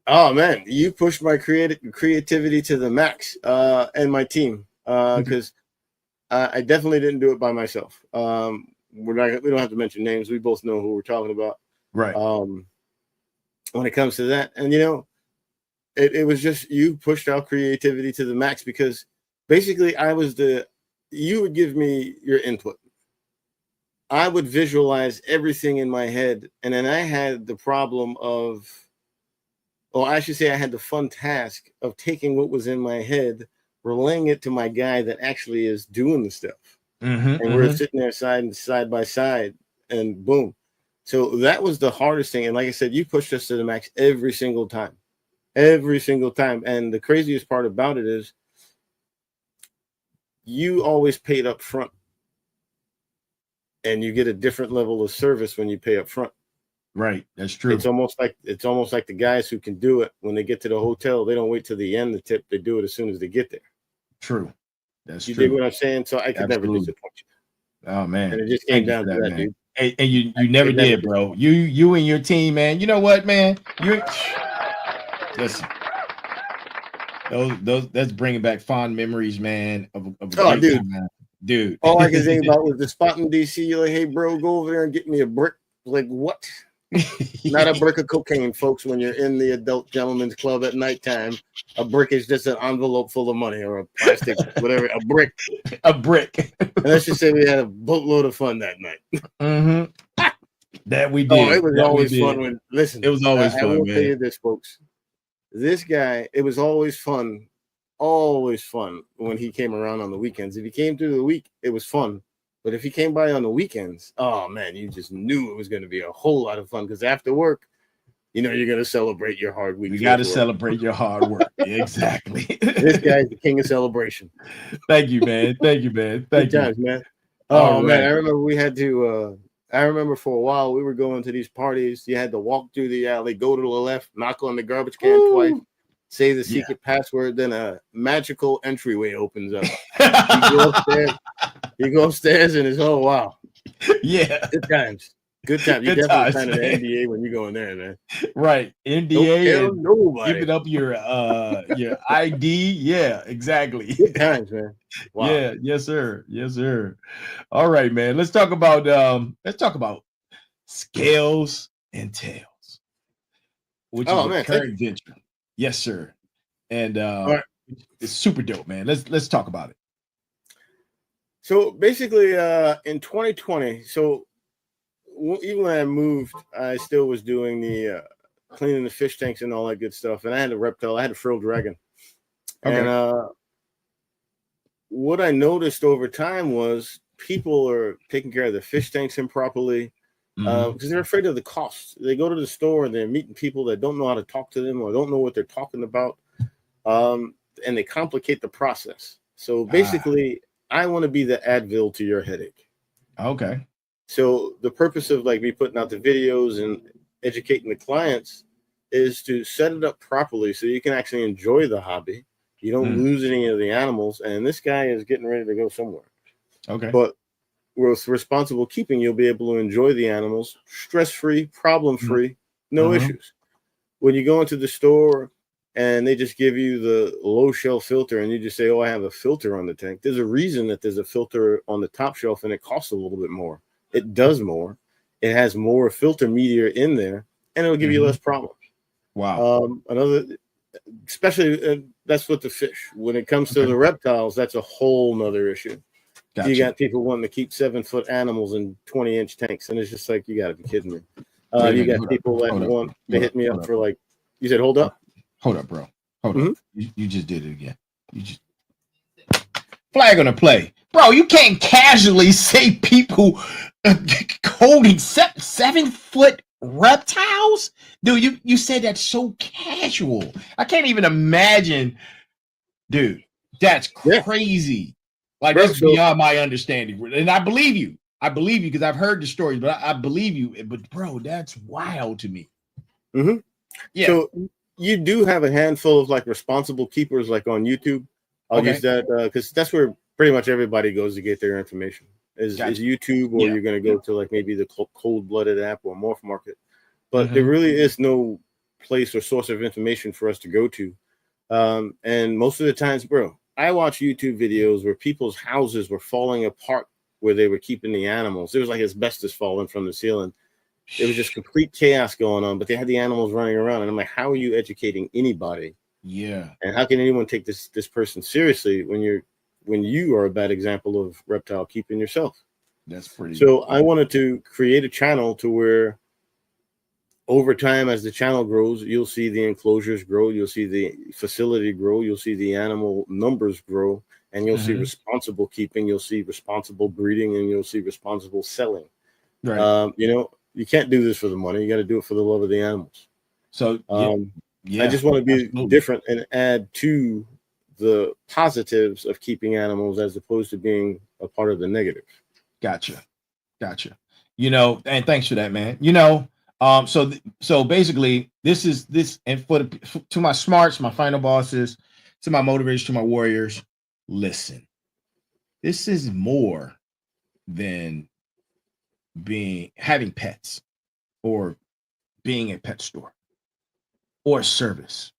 Oh man, you pushed my creativity to the max, and my team, because I definitely didn't do it by myself. We don't have to mention names. We both know who we're talking about. Right. When it comes to that, and it was just you pushed our creativity to the max, because basically you would give me your input. I would visualize everything in my head, and then I had the problem of, or I should say I had the fun task of taking what was in my head, relaying it to my guy that actually is doing the stuff. And we're sitting there side by side, and boom. So that was the hardest thing. And like I said, you pushed us to the max every single time. And the craziest part about it is you always paid up front, and you get a different level of service when you pay up front. Right. That's true. It's almost like the guys who can do it when they get to the hotel, they don't wait till the end to tip. They do it as soon as they get there. True. That's you true. You dig what I'm saying? So I could never disappoint you. Oh man. And it just came down to that, dude. And you never did, bro. You and your team, man. You know what, man? Listen. Those that's bringing back fond memories, man. Of dude. Time, man. Dude. All I can think about was the spot in DC. You're like, hey, bro, go over there and get me a brick. Like, what? Not a brick of cocaine, folks. When you're in the adult gentleman's club at nighttime, a brick is just an envelope full of money or a plastic, whatever. A brick. And let's just say we had a boatload of fun that night. That we did. Oh, it was always fun. Listen, it was always fun. I will tell you this, folks. This guy, it was always fun always fun when he came around on the weekends. If he came through the week, it was fun. But if he came by on the weekends, oh man, you just knew it was going to be a whole lot of fun because after work, you know you're going to celebrate your hard week. You got to celebrate your hard work. Exactly. This guy's the king of celebration. Thank you, man. Thank you, man. Thank Good you. times, man. All Oh man, right. I remember we had to. I remember for a while we were going to these parties. You had to walk through the alley, go to the left, knock on the garbage can twice, say the secret password, then a magical entryway opens up. You go upstairs, and it's wow. Yeah. Good times. Good times. You Good definitely times, sign an man. NDA when you go in there, man. Right. NDA and nobody. giving up your ID. Yeah, exactly. Good times, man. Wow. Yeah, yes, sir. Yes, sir. All right, man. Let's talk about Scalez and Tailz, which is a current venture. Yes, sir. And it's super dope, man. Let's talk about it. So basically, in 2020, so even when I moved, I still was doing the cleaning the fish tanks and all that good stuff. And I had a reptile, I had a frilled dragon. Okay. And what I noticed over time was people are taking care of the fish tanks improperly because they're afraid of the costs. They go to the store and they're meeting people that don't know how to talk to them or don't know what they're talking about. And they complicate the process. So basically, I want to be the Advil to your headache. Okay. So the purpose of like me putting out the videos and educating the clients is to set it up properly so you can actually enjoy the hobby. You don't lose any of the animals. And this guy is getting ready to go somewhere. Okay. But with responsible keeping, you'll be able to enjoy the animals stress-free, problem-free, no issues. When you go into the store and they just give you the low shelf filter and you just say, oh, I have a filter on the tank. There's a reason that there's a filter on the top shelf and it costs a little bit more. It does more. It has more filter media in there and it'll give you less problems. Wow. Especially that's with the fish. When it comes to the reptiles, that's a whole nother issue. Gotcha. You got people wanting to keep 7-foot animals in 20-inch tanks, and it's just like, you got to be kidding me. You got people that want to hit me up for like, you said, hold up, bro. Hold up. You just did it again. You just flag on the play, bro. You can't casually say people holding 7-foot reptiles, dude. You said that so casual. I can't even imagine, dude. That's crazy. Like, that's beyond my understanding, and I believe you. I believe you because I've heard the stories, but I believe you. But bro, that's wild to me. Yeah. So you do have a handful of like responsible keepers, like on YouTube. I'll use that because that's where pretty much everybody goes to get their information. Is YouTube, or you're going to go to like maybe the Cold-Blooded app or Morph Market. But there really is no place or source of information for us to go to. And most of the times, bro, I watch YouTube videos where people's houses were falling apart where they were keeping the animals. There was like asbestos falling from the ceiling. It was just complete chaos going on, but they had the animals running around. And I'm like, how are you educating anybody? Yeah. And how can anyone take this person seriously when you are a bad example of reptile keeping yourself? That's pretty. So I wanted to create a channel to where over time, as the channel grows, you'll see the enclosures grow, you'll see the facility grow, you'll see the animal numbers grow, and you'll see responsible keeping, you'll see responsible breeding, and you'll see responsible selling. Right. You can't do this for the money. You got to do it for the love of the animals. So I just want to be different and add to the positives of keeping animals as opposed to being a part of the negative. Gotcha. And thanks for that, man. So basically this, and to my smarts, my final bosses, to my motivators, to my warriors, listen, this is more than having pets or being a pet store or service.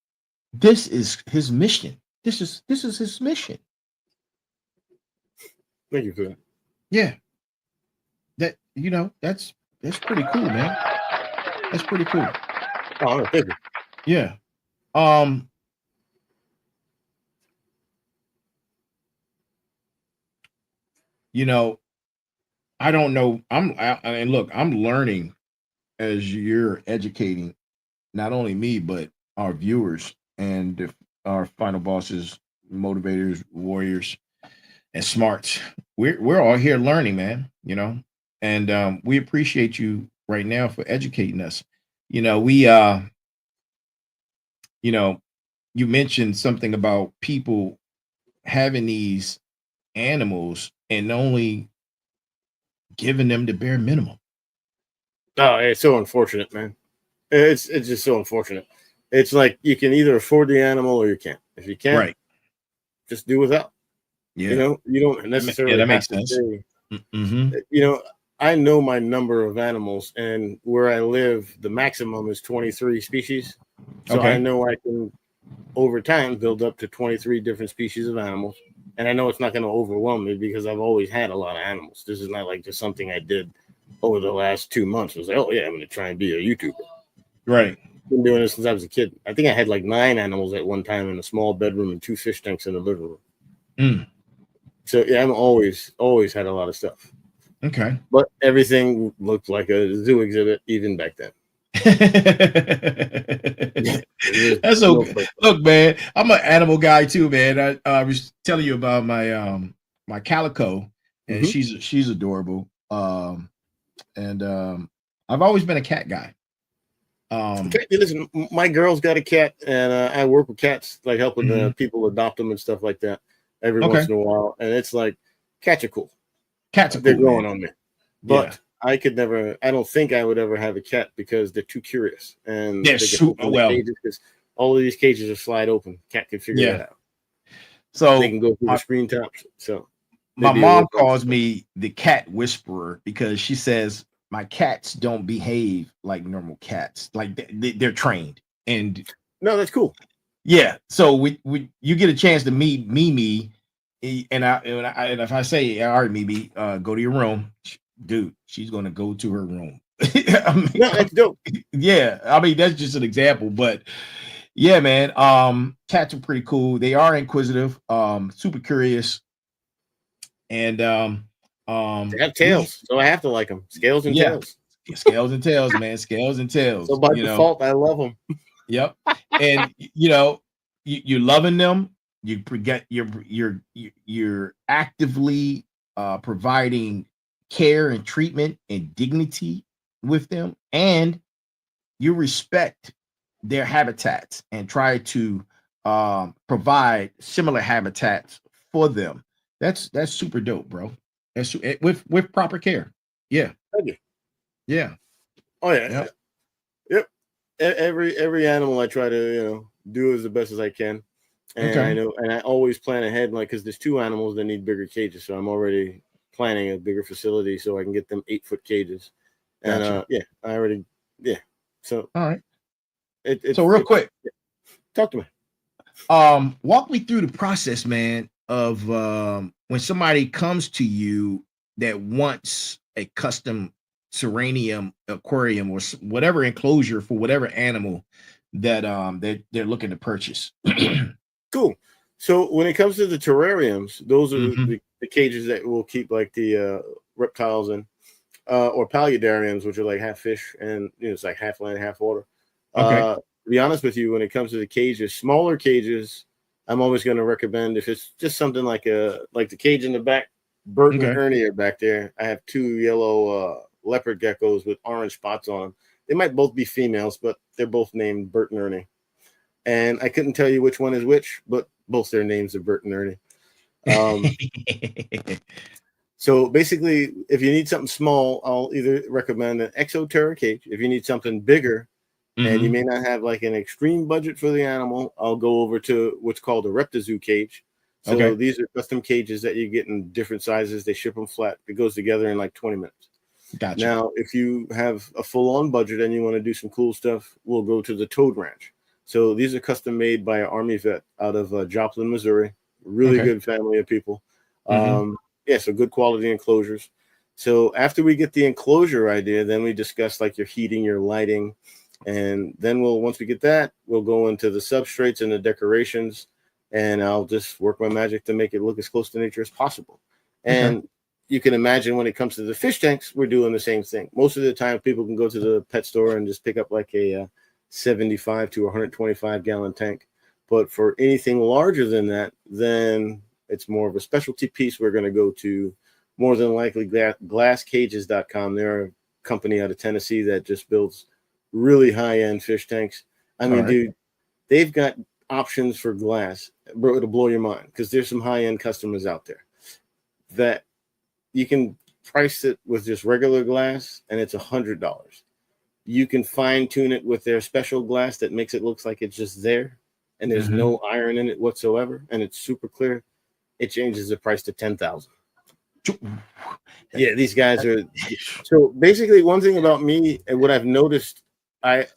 This is his mission. This is his mission. Thank you for that. Yeah. That's pretty cool, man. That's pretty cool. Oh, thank you. Yeah. I don't know. I'm learning as you're educating not only me, but our viewers and our final bosses motivators, warriors, and smarts. We're all here learning, man. And we appreciate you right now for educating us. We you mentioned something about people having these animals and only giving them the bare minimum. Oh, it's so unfortunate, man. It's just so unfortunate. It's like you can either afford the animal or you can't. If you can't, Right. just do without. Yeah. You don't necessarily that have makes to sense. say, Mm-hmm. I know my number of animals, and where I live, the maximum is 23 species. So Okay. I know I can, over time, build up to 23 different species of animals. And I know it's not going to overwhelm me because I've always had a lot of animals. This is not like just something I did over the last 2 months. I was like, oh, yeah, I'm going to try and be a YouTuber. Right. Been doing this since I was a kid. I think I had like 9 animals at one time in a small bedroom and 2 fish tanks in the living room. Mm. So yeah, I'm always had a lot of stuff. Okay. But everything looked like a zoo exhibit even back then. That's okay. Look, man, I'm an animal guy too, man. I was telling you about my calico, and she's adorable. And I've always been a cat guy. Okay, listen, my girl's got a cat, and I work with cats, like helping people adopt them and stuff like that every once in a while. And it's like, cats are cool. They're growing on me. But I could never, I don't think I would ever have a cat because they're too curious. And they're super well. Because all of these cages are slide open. Cat can figure it out. So they can go through the screen tops. So my mom calls me the cat whisperer because she says my cats don't behave like normal cats. Like they're trained. And no, that's cool. Yeah. So you get a chance to meet Mimi, and if I say, all right, Mimi, go to your room, dude, she's gonna go to her room. I mean, no, that's dope. Yeah, I mean that's just an example, but yeah, man. Cats are pretty cool. They are inquisitive, super curious, and they have tails, so I have to like them. Scales and tails. Scales and tails, man. Scales and tails. So by default, I love them. Yep. And you're loving them. You forget you're actively providing care and treatment and dignity with them, and you respect their habitats and try to provide similar habitats for them. That's super dope, bro. That's with proper care. Yeah. Thank you. Yeah. Oh yeah. Yep. Every animal I try to do as the best as I can, and I know, and I always plan ahead, like because there's 2 animals that need bigger cages, so I'm already planning a bigger facility so I can get them 8-foot cages. And So all right. So real quick, talk to me. Walk me through the process, man, of when somebody comes to you that wants a custom terrarium, aquarium, or whatever enclosure for whatever animal that they're looking to purchase. Cool. So when it comes to the terrariums, those are the cages that will keep like the reptiles in, or paludariums, which are like half fish and it's like half land, half water. To be honest with you, when it comes to the cages, smaller cages, I'm always going to recommend, if it's just something like the cage in the back, Bert and Ernie are back there. I have 2 yellow leopard geckos with orange spots on them. They might both be females, but they're both named Bert and Ernie. And I couldn't tell you which one is which, but both their names are Bert and Ernie. So basically, if you need something small, I'll either recommend an Exoterra cage. If you need something bigger, and you may not have like an extreme budget for the animal, I'll go over to what's called a Reptizoo cage. So these are custom cages that you get in different sizes. They ship them flat. It goes together in like 20 minutes. Gotcha. Now, if you have a full-on budget and you want to do some cool stuff, we'll go to the Toad Ranch. So these are custom made by an Army vet out of Joplin, Missouri. Really good family of people. So good quality enclosures. So after we get the enclosure idea, then we discuss like your heating, your lighting, and then once we get that, we'll go into the substrates and the decorations, and I'll just work my magic to make it look as close to nature as possible. And you can imagine when it comes to the fish tanks, we're doing the same thing. Most of the time, people can go to the pet store and just pick up like a 75 to 125 gallon tank. But for anything larger than that, then it's more of a specialty piece. We're going to go to more than likely glasscages.com. They're a company out of Tennessee that just builds really high-end fish tanks. I mean, dude, they've got options for glass. Bro, it'll blow your mind because there's some high-end customers out there that you can price it with just regular glass, and it's $100. You can fine-tune it with their special glass that makes it look like it's just there, and there's no iron in it whatsoever, and it's super clear. It changes the price to $10,000. Yeah, these guys are. So basically, one thing about me and what I've noticed, I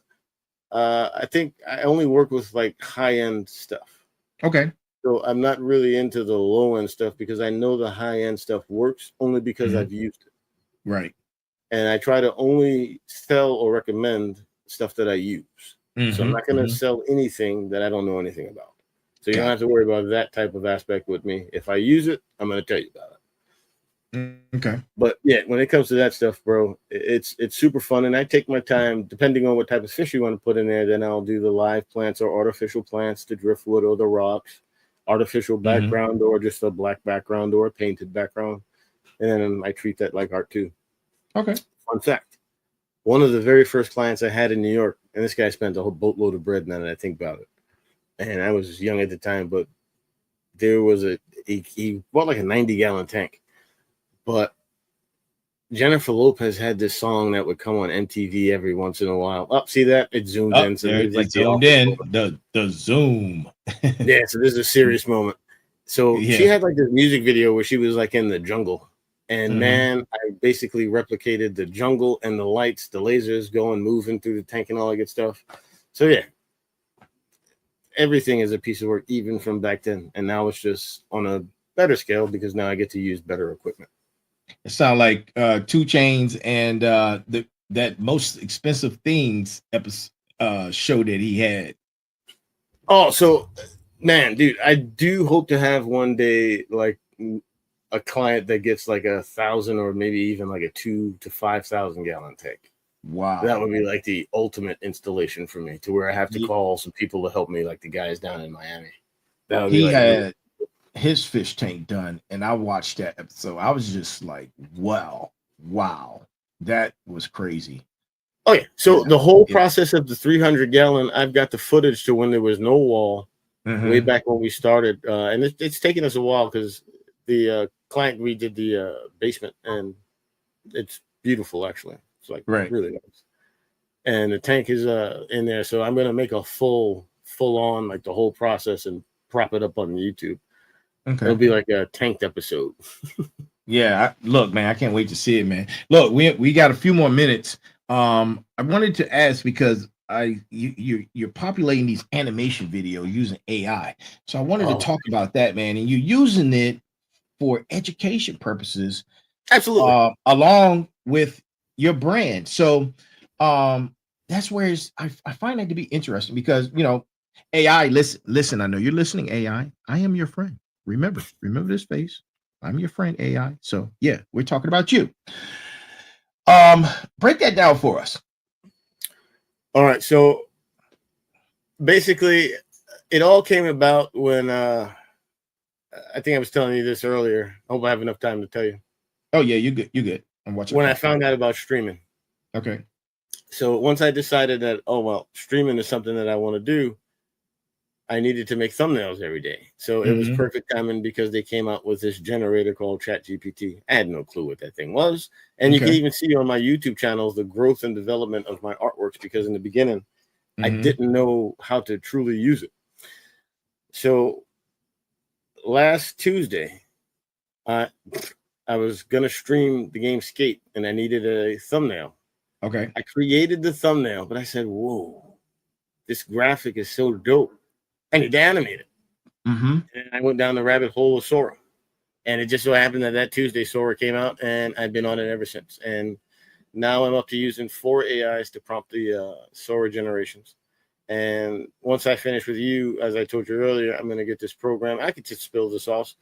think I only work with like high-end stuff. Okay. So I'm not really into the low-end stuff because I know the high-end stuff works only because I've used it. Right. And I try to only sell or recommend stuff that I use. So I'm not going to sell anything that I don't know anything about. So you don't have to worry about that type of aspect with me. If I use it, I'm going to tell you about it. Okay. But yeah, when it comes to that stuff, bro, it's super fun. And I take my time, depending on what type of fish you want to put in there, then I'll do the live plants or artificial plants, the driftwood or the rocks, artificial background or just a black background or a painted background. And then I treat that like art too. Okay. Fun fact. One of the very first clients I had in New York, and this guy spent a whole boatload of bread now that I think about it. And I was young at the time, but there was he bought like a 90-gallon tank. But Jennifer Lopez had this song that would come on MTV every once in a while. Oh, see that? It zoomed in. So there, like zoomed in. The zoom. Yeah, so this is a serious moment. So she had like this music video where she was like in the jungle. And man, I basically replicated the jungle and the lights, the lasers going, moving through the tank and all that good stuff. So yeah, everything is a piece of work, even from back then. And now it's just on a better scale because now I get to use better equipment. It sounds like 2 Chainz and that Most Expensive Things episode show that he had. Oh, so man, dude, I do hope to have one day like a client that gets like 1,000 or maybe even like a 2,000 to 5,000 gallon tank. Wow. That would be like the ultimate installation for me, to where I have to call some people to help me, like the guys down in Miami. That would he be like had his fish tank done, and I watched that episode. I was just like, wow, that was crazy. Oh yeah. So the whole process of the 300-gallon, I've got the footage to when there was no wall, way back when we started, and it's taken us a while because the client redid the basement, and it's beautiful actually. It's like really nice. And the tank is in there, so I'm gonna make a full on like the whole process and prop it up on YouTube. Okay. It'll be like a tanked episode. Yeah, look, man, I can't wait to see it, man. Look, we got a few more minutes. I wanted to ask because you're populating these animation videos using AI, so I wanted to talk about that, man. And you're using it for education purposes, absolutely, along with your brand. So that's where I find that to be interesting because AI. Listen. I know you're listening. AI. I am your friend. Remember this face. I'm your friend, AI. So yeah, we're talking about you. Break that down for us. All right. So basically, it all came about when I think I was telling you this earlier. I hope I have enough time to tell you. Oh yeah, you good. I'm watching. When I found out about streaming. Okay. So once I decided that, streaming is something that I want to do, I needed to make thumbnails every day. So it was perfect timing because they came out with this generator called ChatGPT. I had no clue what that thing was. And you can even see on my YouTube channels the growth and development of my artworks, because in the beginning, I didn't know how to truly use it. So last Tuesday, I was going to stream the game Skate, and I needed a thumbnail. Okay. I created the thumbnail, but I said, whoa, this graphic is so dope. I need to animate it. And I went down the rabbit hole of Sora. And it just so happened that Tuesday Sora came out, and I've been on it ever since. And now I'm up to using 4 AIs to prompt the Sora generations. And once I finish with you, as I told you earlier, I'm going to get this program. I could just spill the sauce.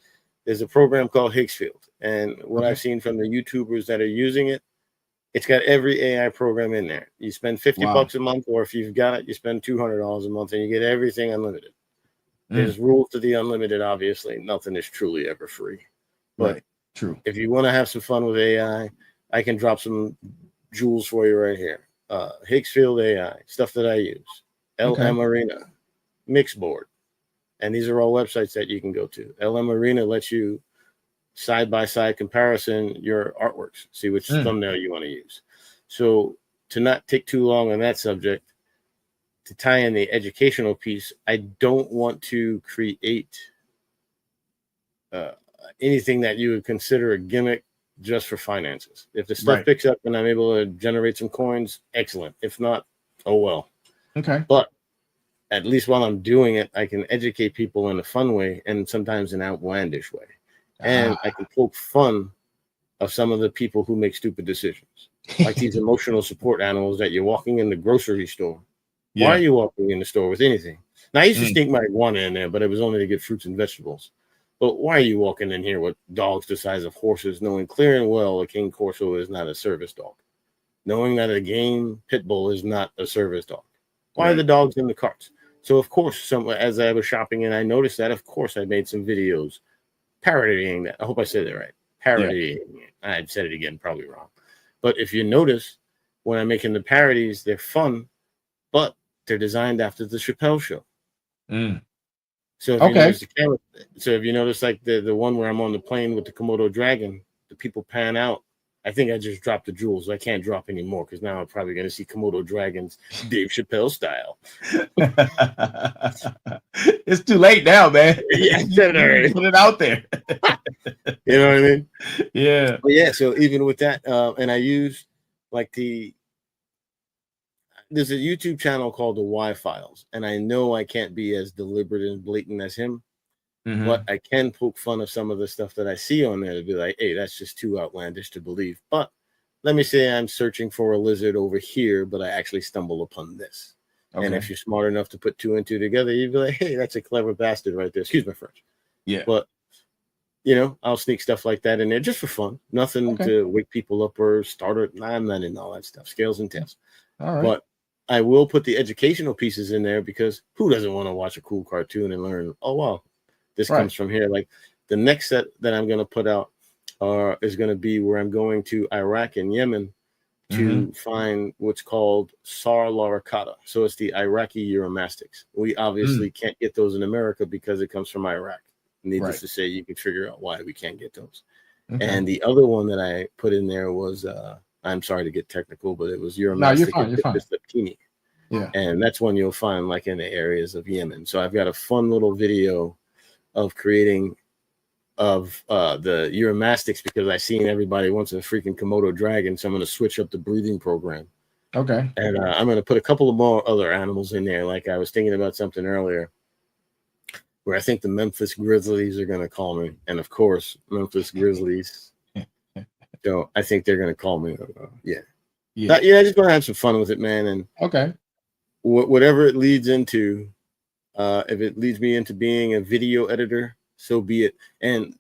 There's a program called Higgsfield. And what I've seen from the YouTubers that are using it, it's got every AI program in there. You spend $50 a month, or if you've got it, you spend $200 a month, and you get everything unlimited. There's rules to the unlimited, obviously. Nothing is truly ever free. But right. True. if you want to have some fun with AI, I can drop some jewels for you right here. Higgsfield AI, stuff that I use. LM Arena, Mixboard. And these are all websites that you can go to. LM Arena lets you side-by-side comparison your artworks, see which thumbnail you want to use. So to not take too long on that subject, to tie in the educational piece, I don't want to create anything that you would consider a gimmick just for finances. If the stuff picks up and I'm able to generate some coins, excellent. If not, oh well. Okay. But at least while I'm doing it, I can educate people in a fun way and sometimes an outlandish way. And I can poke fun of some of the people who make stupid decisions, like these emotional support animals that you're walking in the grocery store. Why are you walking in the store with anything? Now, I used to sneak my iguana in there, but it was only to get fruits and vegetables. But why are you walking in here with dogs the size of horses, knowing clear and well a King Corso is not a service dog, knowing that a game pit bull is not a service dog? Why are the dogs in the carts? So, of course, as I was shopping and I noticed that, of course, I made some videos parodying that. I hope I said that right. Parodying it. I said it again, probably wrong. But if you notice, when I'm making the parodies, they're fun, but they're designed after the Chappelle Show. So if you notice the camera, so if you notice like the one where I'm on the plane with the Komodo dragon, the people pan out. I think I just dropped the jewels. I can't drop anymore because now I'm probably going to see Komodo dragons Dave Chappelle style. It's too late now, man. Yeah, put it out there. You know what I mean? Yeah. But yeah. So even with that, and I use like there's a YouTube channel called the Y Files, and I know I can't be as deliberate and blatant as him, but I can poke fun of some of the stuff that I see on there to be like, hey, that's just too outlandish to believe. But let me say I'm searching for a lizard over here, but I actually stumble upon this. And if you're smart enough to put 2 and 2 together, you'd be like, hey, that's a clever bastard right there. Excuse my French. Yeah. But, I'll sneak stuff like that in there just for fun. Nothing to wake people up or start it. I'm not in all that stuff. Scales and Tailz. All right. But I will put the educational pieces in there because who doesn't want to watch a cool cartoon and learn, oh, wow, this comes from here. Like the next set that I'm going to put out is going to be where I'm going to Iraq and Yemen to find what's called Sar Laricata. So it's the Iraqi Uromastyx. We obviously can't get those in America because it comes from Iraq. Needless to say, you can figure out why we can't get those. And the other one that I put in there was, I'm sorry to get technical, but it was Uromastyx leptini. Yeah. And that's one you'll find like in the areas of Yemen. So I've got a fun little video of creating of the Uromastyx because I seen everybody wants a freaking Komodo dragon, so I'm going to switch up the breeding program. Okay. And I'm going to put a couple of more other animals in there. Like I was thinking about something earlier where I think the Memphis Grizzlies are going to call me. And of course, Memphis Grizzlies. So I think they're going to call me. I just want to have some fun with it, man. And whatever it leads into, if it leads me into being a video editor, so be it. And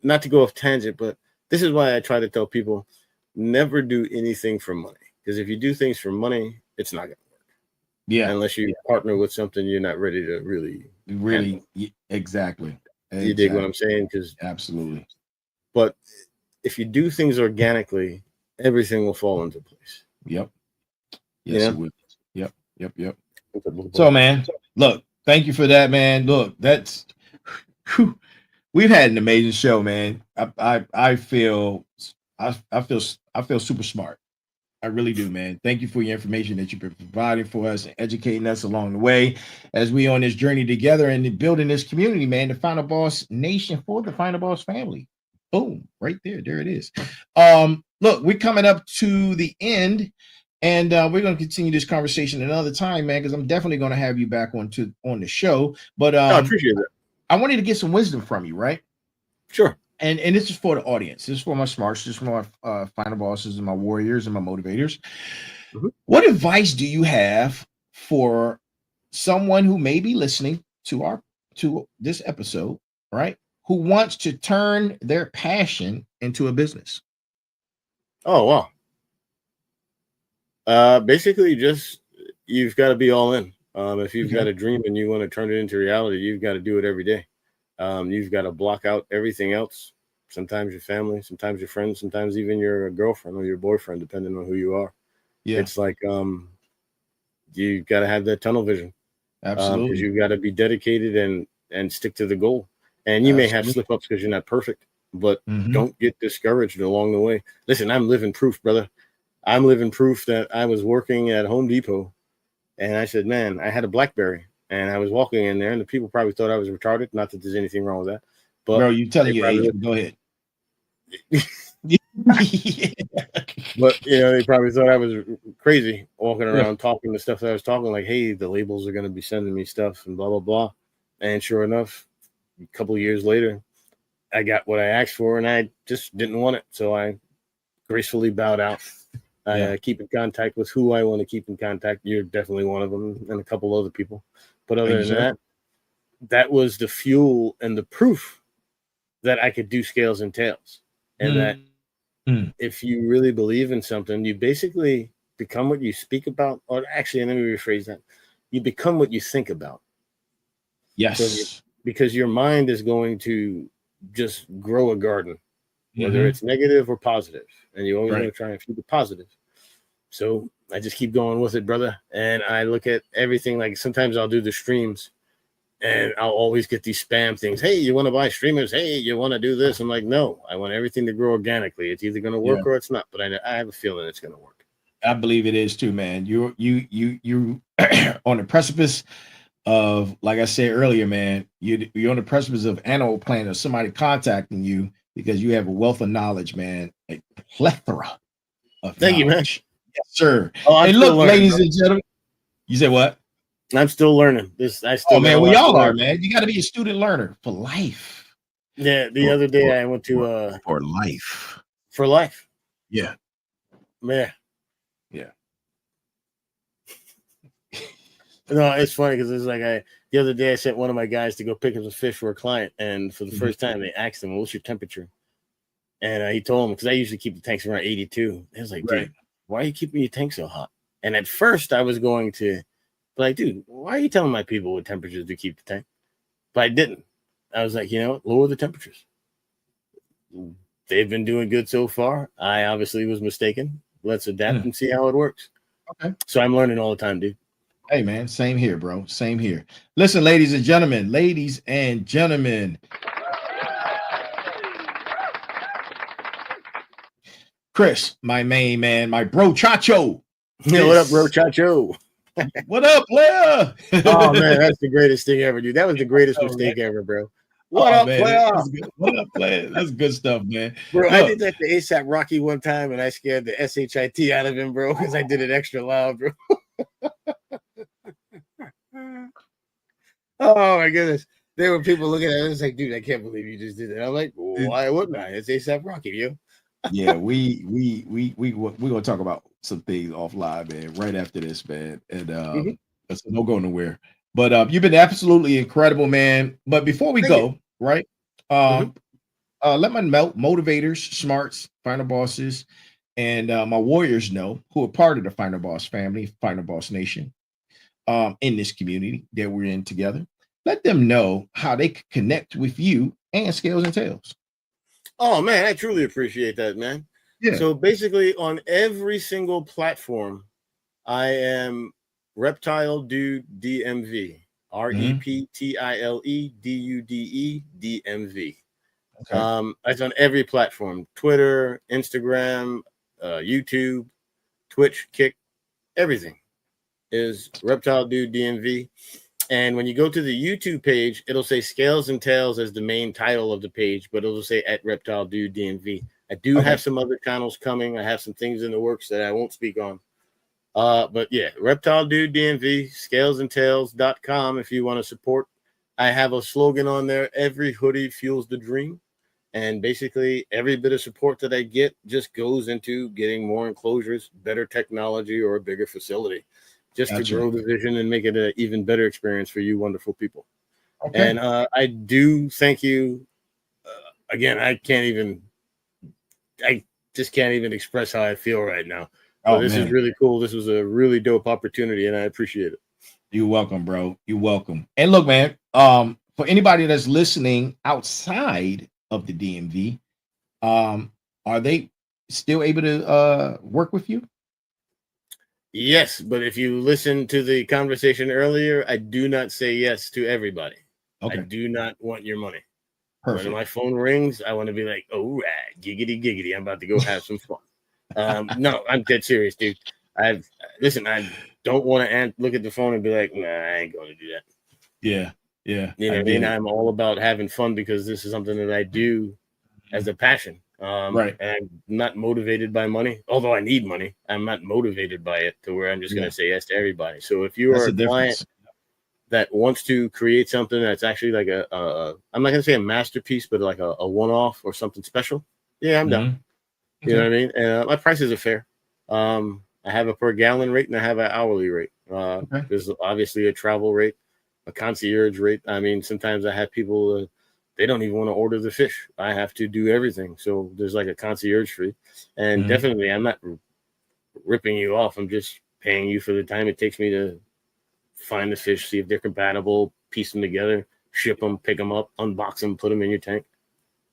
not to go off tangent, but this is why I try to tell people never do anything for money. Because if you do things for money, it's not going to work. Yeah. Unless you partner with something you're not ready to really exactly. You dig what I'm saying? Because absolutely. But if you do things organically, everything will fall into place. Yep. Yes, it will. Yep. So, man, look, thank you for that, man. Look, that's we've had an amazing show, man. I feel super smart. I really do, man. Thank you for your information that you've been providing for us and educating us along the way as we on this journey together and building this community, man. The Final Boss Nation for the Final Boss family. Boom, right there. There it is. Look, we're coming up to the end. And we're going to continue this conversation another time, man, because I'm definitely going to have you back on the show. But I appreciate that. I wanted to get some wisdom from you, right? Sure. And this is for the audience. This is for my smarts. This is for my final bosses and my warriors and my motivators. What advice do you have for someone who may be listening to this episode, right? Who wants to turn their passion into a business? Oh, wow. Basically just you've got to be all in. If you've got a dream and you want to turn it into reality, you've got to do it every day. You've got to block out everything else. Sometimes your family, sometimes your friends, sometimes even your girlfriend or your boyfriend, depending on who you are. Yeah. It's like you got to have that tunnel vision. Absolutely. Because you've got to be dedicated and stick to the goal. And you may have slip-ups because you're not perfect, but don't get discouraged along the way. Listen, I'm living proof, brother. I'm living proof that I was working at Home Depot, and I said, man, I had a BlackBerry, and I was walking in there, and the people probably thought I was retarded. Not that there's anything wrong with that. But bro, you telling your age. Go ahead. But they probably thought I was crazy walking around talking the stuff that I was talking, like, hey, the labels are going to be sending me stuff and blah blah blah. And sure enough, a couple of years later, I got what I asked for, and I just didn't want it, so I gracefully bowed out. I keep in contact with who I want to keep in contact. You're definitely one of them, and a couple other people. But other than that, that was the fuel and the proof that I could do Scalez and Tailz. And that if you really believe in something, you basically become what you speak about. Or actually, let me rephrase that. You become what you think about. Yes. So because your mind is going to just grow a garden, whether it's negative or positive. And you always want to try and keep it positive. So I just keep going with it, brother. And I look at everything. Like sometimes I'll do the streams, and I'll always get these spam things. Hey, you want to buy streamers? Hey, you want to do this? I'm like, no, I want everything to grow organically. It's either going to work or it's not. But I have a feeling it's going to work. I believe it is too, man. You on the precipice of, like I said earlier, man, you're on the precipice of Animal Planet or somebody contacting you because you have a wealth of knowledge, man. A plethora of Thank you, man. Yes, sir. Oh, hey, look, ladies and gentlemen. You said what? I'm still learning. Man, we all are, man. You got to be a student learner for life. Yeah, the other day I went to for life. For life. Yeah. Man. Yeah. No, it's funny because it's like the other day I sent one of my guys to go pick up some fish for a client, and for the first time they asked him, "What's your temperature?" And he told him, because I usually keep the tanks around 82. I was like, dude, why are you keeping your tank so hot? And at first I was going to be like, dude, why are you telling my people what temperatures to keep the tank? But I didn't. I was like, lower the temperatures. They've been doing good so far. I obviously was mistaken. Let's adapt and see how it works. Okay. So I'm learning all the time, dude. Hey, man, same here, bro. Same here. Listen, ladies and gentlemen, Chris, my main man, my bro Chacho. Yeah, what up, bro Chacho? What up, player? Oh, man, that's the greatest thing ever, dude. That was the greatest mistake ever, bro. What up, player? What up, player? That's good stuff, man. Bro, I did that to ASAP Rocky one time, and I scared the SHIT out of him, bro, because I did it extra loud, bro. Oh, my goodness. There were people looking at it. It's like, dude, I can't believe you just did that. I'm like, why wouldn't I? It's ASAP Rocky, yo. Yeah, we gonna talk about some things offline, man, right after this, man. And so don't go nowhere. But you've been absolutely incredible, man. But before we go, right? Let my motivators, smarts, final bosses, and my warriors know who are part of the Final Boss family, Final Boss Nation, in this community that we're in together. Let them know how they can connect with you and Scalez and Tailz. Oh, man, I truly appreciate that, man. Yeah. So basically on every single platform, I am Reptile Dude DMV. REPTILE DUDE DMV. That's on every platform: Twitter, Instagram, YouTube, Twitch, Kick, everything is Reptile Dude DMV. And when you go to the YouTube page, it'll say Scalez and Tailz as the main title of the page, but it'll say at Reptile Dude DMV. I do have some other channels coming. I have some things in the works that I won't speak on. But yeah, Reptile Dude DMV, scalesandtails.com if you want to support. I have a slogan on there: every hoodie fuels the dream. And basically every bit of support that I get just goes into getting more enclosures, better technology, or a bigger facility, just to grow the vision and make it an even better experience for you wonderful people. And I do thank you. Again, I just can't even express how I feel right now. This is really cool. This was a really dope opportunity, and I appreciate it. You're welcome, bro. You're welcome. And look, man, for anybody that's listening outside of the DMV, are they still able to work with you? Yes, but if you listen to the conversation earlier, I do not say yes to everybody. Okay. I do not want your money. Perfect. When my phone rings, I want to be like, "Oh, right, giggity, giggity! I'm about to go have some fun." No, I'm dead serious, dude. I don't want to look at the phone and be like, "Nah, I ain't going to do that." Yeah. You know what I mean? I'm all about having fun because this is something that I do as a passion. Right. And I'm not motivated by money, although I need money. I'm not motivated by it to where I'm just going to say yes to everybody. So if you are a client that wants to create something that's actually like I'm not going to say a masterpiece, but like a one-off or something special, yeah, I'm down. Okay. You know what I mean? And my prices are fair. I have a per gallon rate and I have an hourly rate. There's obviously a travel rate, a concierge rate. I mean, sometimes I have people, they don't even want to order the fish. I have to do everything. So there's like a concierge fee. And definitely, I'm not ripping you off. I'm just paying you for the time it takes me to find the fish, see if they're compatible, piece them together, ship them, pick them up, unbox them, put them in your tank.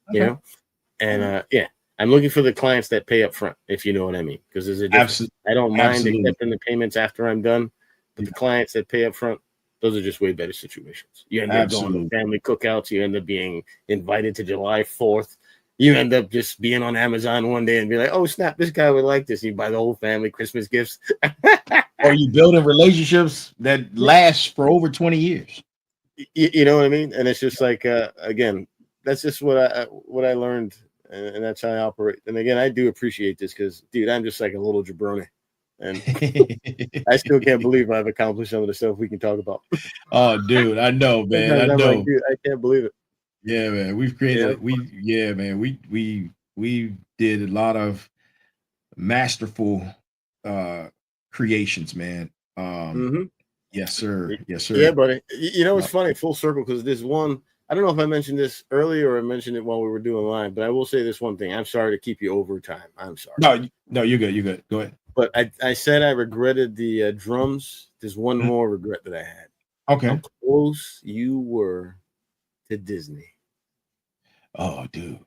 Okay. You know? And I'm looking for the clients that pay up front, if you know what I mean. Because there's a difference. I don't mind accepting the payments after I'm done. But the clients that pay up front, those are just way better situations. You end up going to family cookouts. You end up being invited to July 4th. You end up just being on Amazon one day and be like, "Oh, snap, this guy would like this." You buy the whole family Christmas gifts. Or you building relationships that last for over 20 years. You know what I mean? And it's just like, again, that's just what I learned. And that's how I operate. And again, I do appreciate this because, dude, I'm just like a little jabroni. And I still can't believe I've accomplished some of the stuff we can talk about. Oh, dude, I know, man. I know. Like, dude, I can't believe it. Yeah, man. We've created. We did a lot of masterful creations, man. Yes, sir. Yes, sir. Yeah, buddy. You know, it's funny, full circle, because there's one. I don't know if I mentioned this earlier or I mentioned it while we were doing live, but I will say this one thing. I'm sorry to keep you over time. I'm sorry. No, you're good. You're good. Go ahead. But I said I regretted the drums. There's one more regret that I had. Okay. How close you were to Disney. Oh, dude.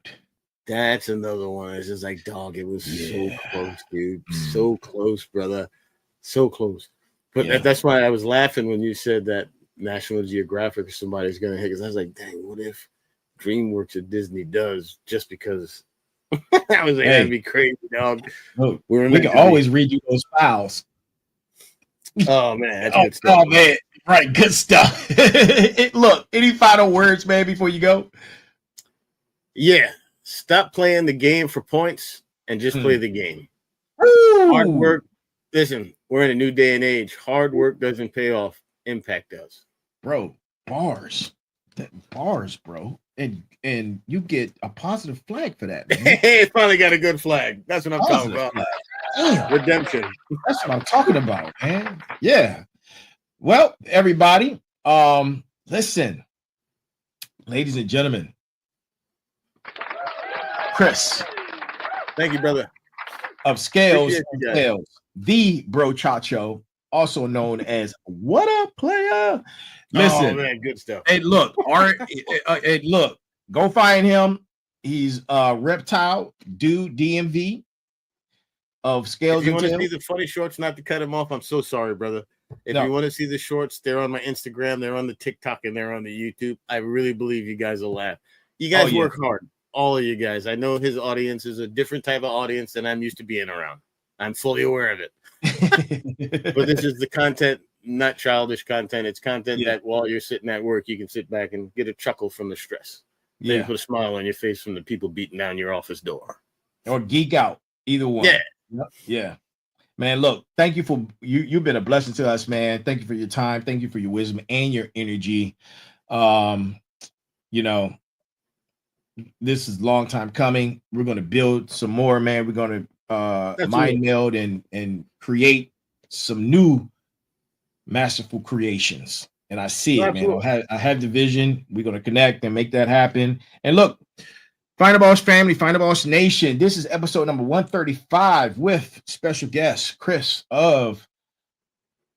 That's another one. It's just like, dog, it was so close, dude. So close, brother. So close. But that's why I was laughing when you said that National Geographic or somebody's going to hit. Because I was like, dang, what if DreamWorks or Disney does just because? I was like, that'd be crazy, dog. Look, we can always read you those files. Oh, man. That's good stuff. Oh, man. Right. Good stuff. Look, any final words, man, before you go? Yeah. Stop playing the game for points and just play the game. Ooh. Hard work. Listen, we're in a new day and age. Hard work doesn't pay off. Impact does. Bro, bars, bro. And you get a positive flag for that. Hey, finally got a good flag. That's what I'm talking about. Redemption. That's what I'm talking about, man. Yeah. Well, everybody, listen, ladies and gentlemen, Chris. Thank you, brother. Of Scalez, the Bro Chacho, also known as What Up Player. Listen, oh man, good stuff. Hey, look, look, go find him. He's Reptile Dude DMV of Scalez. If you want to see the funny shorts, not to cut him off, I'm so sorry, brother. If you want to see the shorts, they're on my Instagram, they're on the TikTok, and they're on the YouTube. I really believe you guys will laugh. You guys work hard. All of you guys. I know his audience is a different type of audience than I'm used to being around. I'm fully aware of it. But this is the content, not childish content. It's content that while you're sitting at work, you can sit back and get a chuckle from the stress. Then you put a smile on your face from the people beating down your office door. Or geek out. Either one. Yeah. Man, look, thank you for you've been a blessing to us, man. Thank you for your time. Thank you for your wisdom and your energy. You know, this is a long time coming. We're going to build some more, man. We're going to mind meld and create some new masterful creations. And I see it, man. I have the vision. We're going to connect and make that happen. And look, FinalBoss family, FinalBoss Nation. This is episode number 135 with special guest Chris of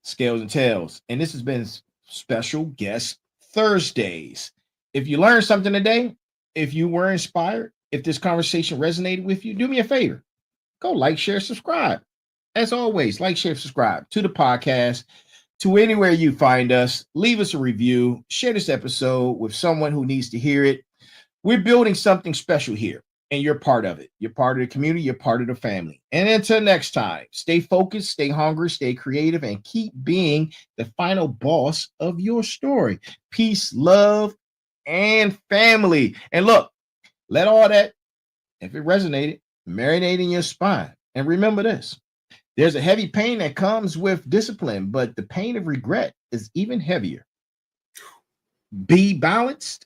Scalez and Tailz. And this has been Special Guest Thursdays. If you learned something today, if you were inspired, if this conversation resonated with you, do me a favor. Go like, share, subscribe. As always, like, share, subscribe to the podcast, to anywhere you find us. Leave us a review. Share this episode with someone who needs to hear it. We're building something special here, and you're part of it. You're part of the community. You're part of the family. And until next time, stay focused, stay hungry, stay creative, and keep being the final boss of your story. Peace, love, and family. And look, let all that, if it resonated, marinate in your spine. And remember this. There's a heavy pain that comes with discipline, but the pain of regret is even heavier. Be balanced,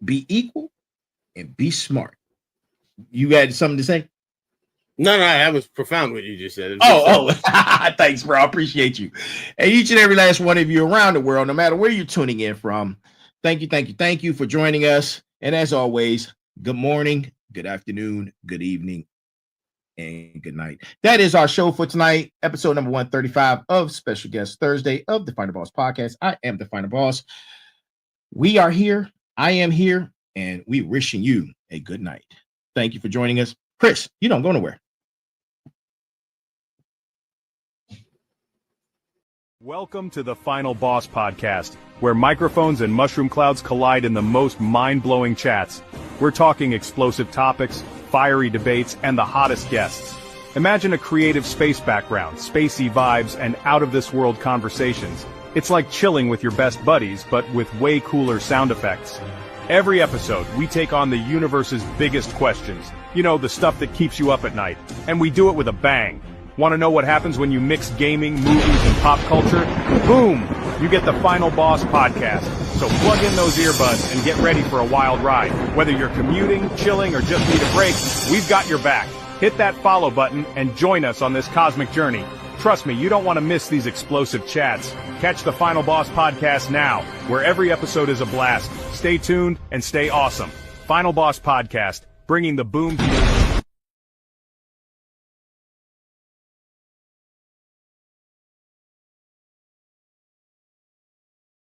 be equal, and be smart. You got something to say? No, that was profound what you just said. Thanks, bro. I appreciate you. And each and every last one of you around the world, no matter where you're tuning in from, thank you for joining us. And as always, good morning, good afternoon, good evening, and good night. That is our show for tonight, episode number 135 of Special Guest Thursday of the Final Boss Podcast. I am the Final Boss. We are here. I am here, and we wishing you a good night. Thank you for joining us. Chris, you don't go nowhere. Welcome to the Final Boss Podcast, where microphones and mushroom clouds collide in the most mind-blowing chats. We're talking explosive topics, fiery debates, and the hottest guests. Imagine a creative space background, spacey vibes, and out-of-this-world conversations. It's like chilling with your best buddies, but with way cooler sound effects. Every episode, we take on the universe's biggest questions. You know, the stuff that keeps you up at night. And we do it with a bang. Want to know what happens when you mix gaming, movies, and pop culture? Boom! You get the Final Boss Podcast. So plug in those earbuds and get ready for a wild ride. Whether you're commuting, chilling, or just need a break, we've got your back. Hit that follow button and join us on this cosmic journey. Trust me, you don't want to miss these explosive chats. Catch the Final Boss Podcast now, where every episode is a blast. Stay tuned and stay awesome. Final Boss Podcast, bringing the boom to you.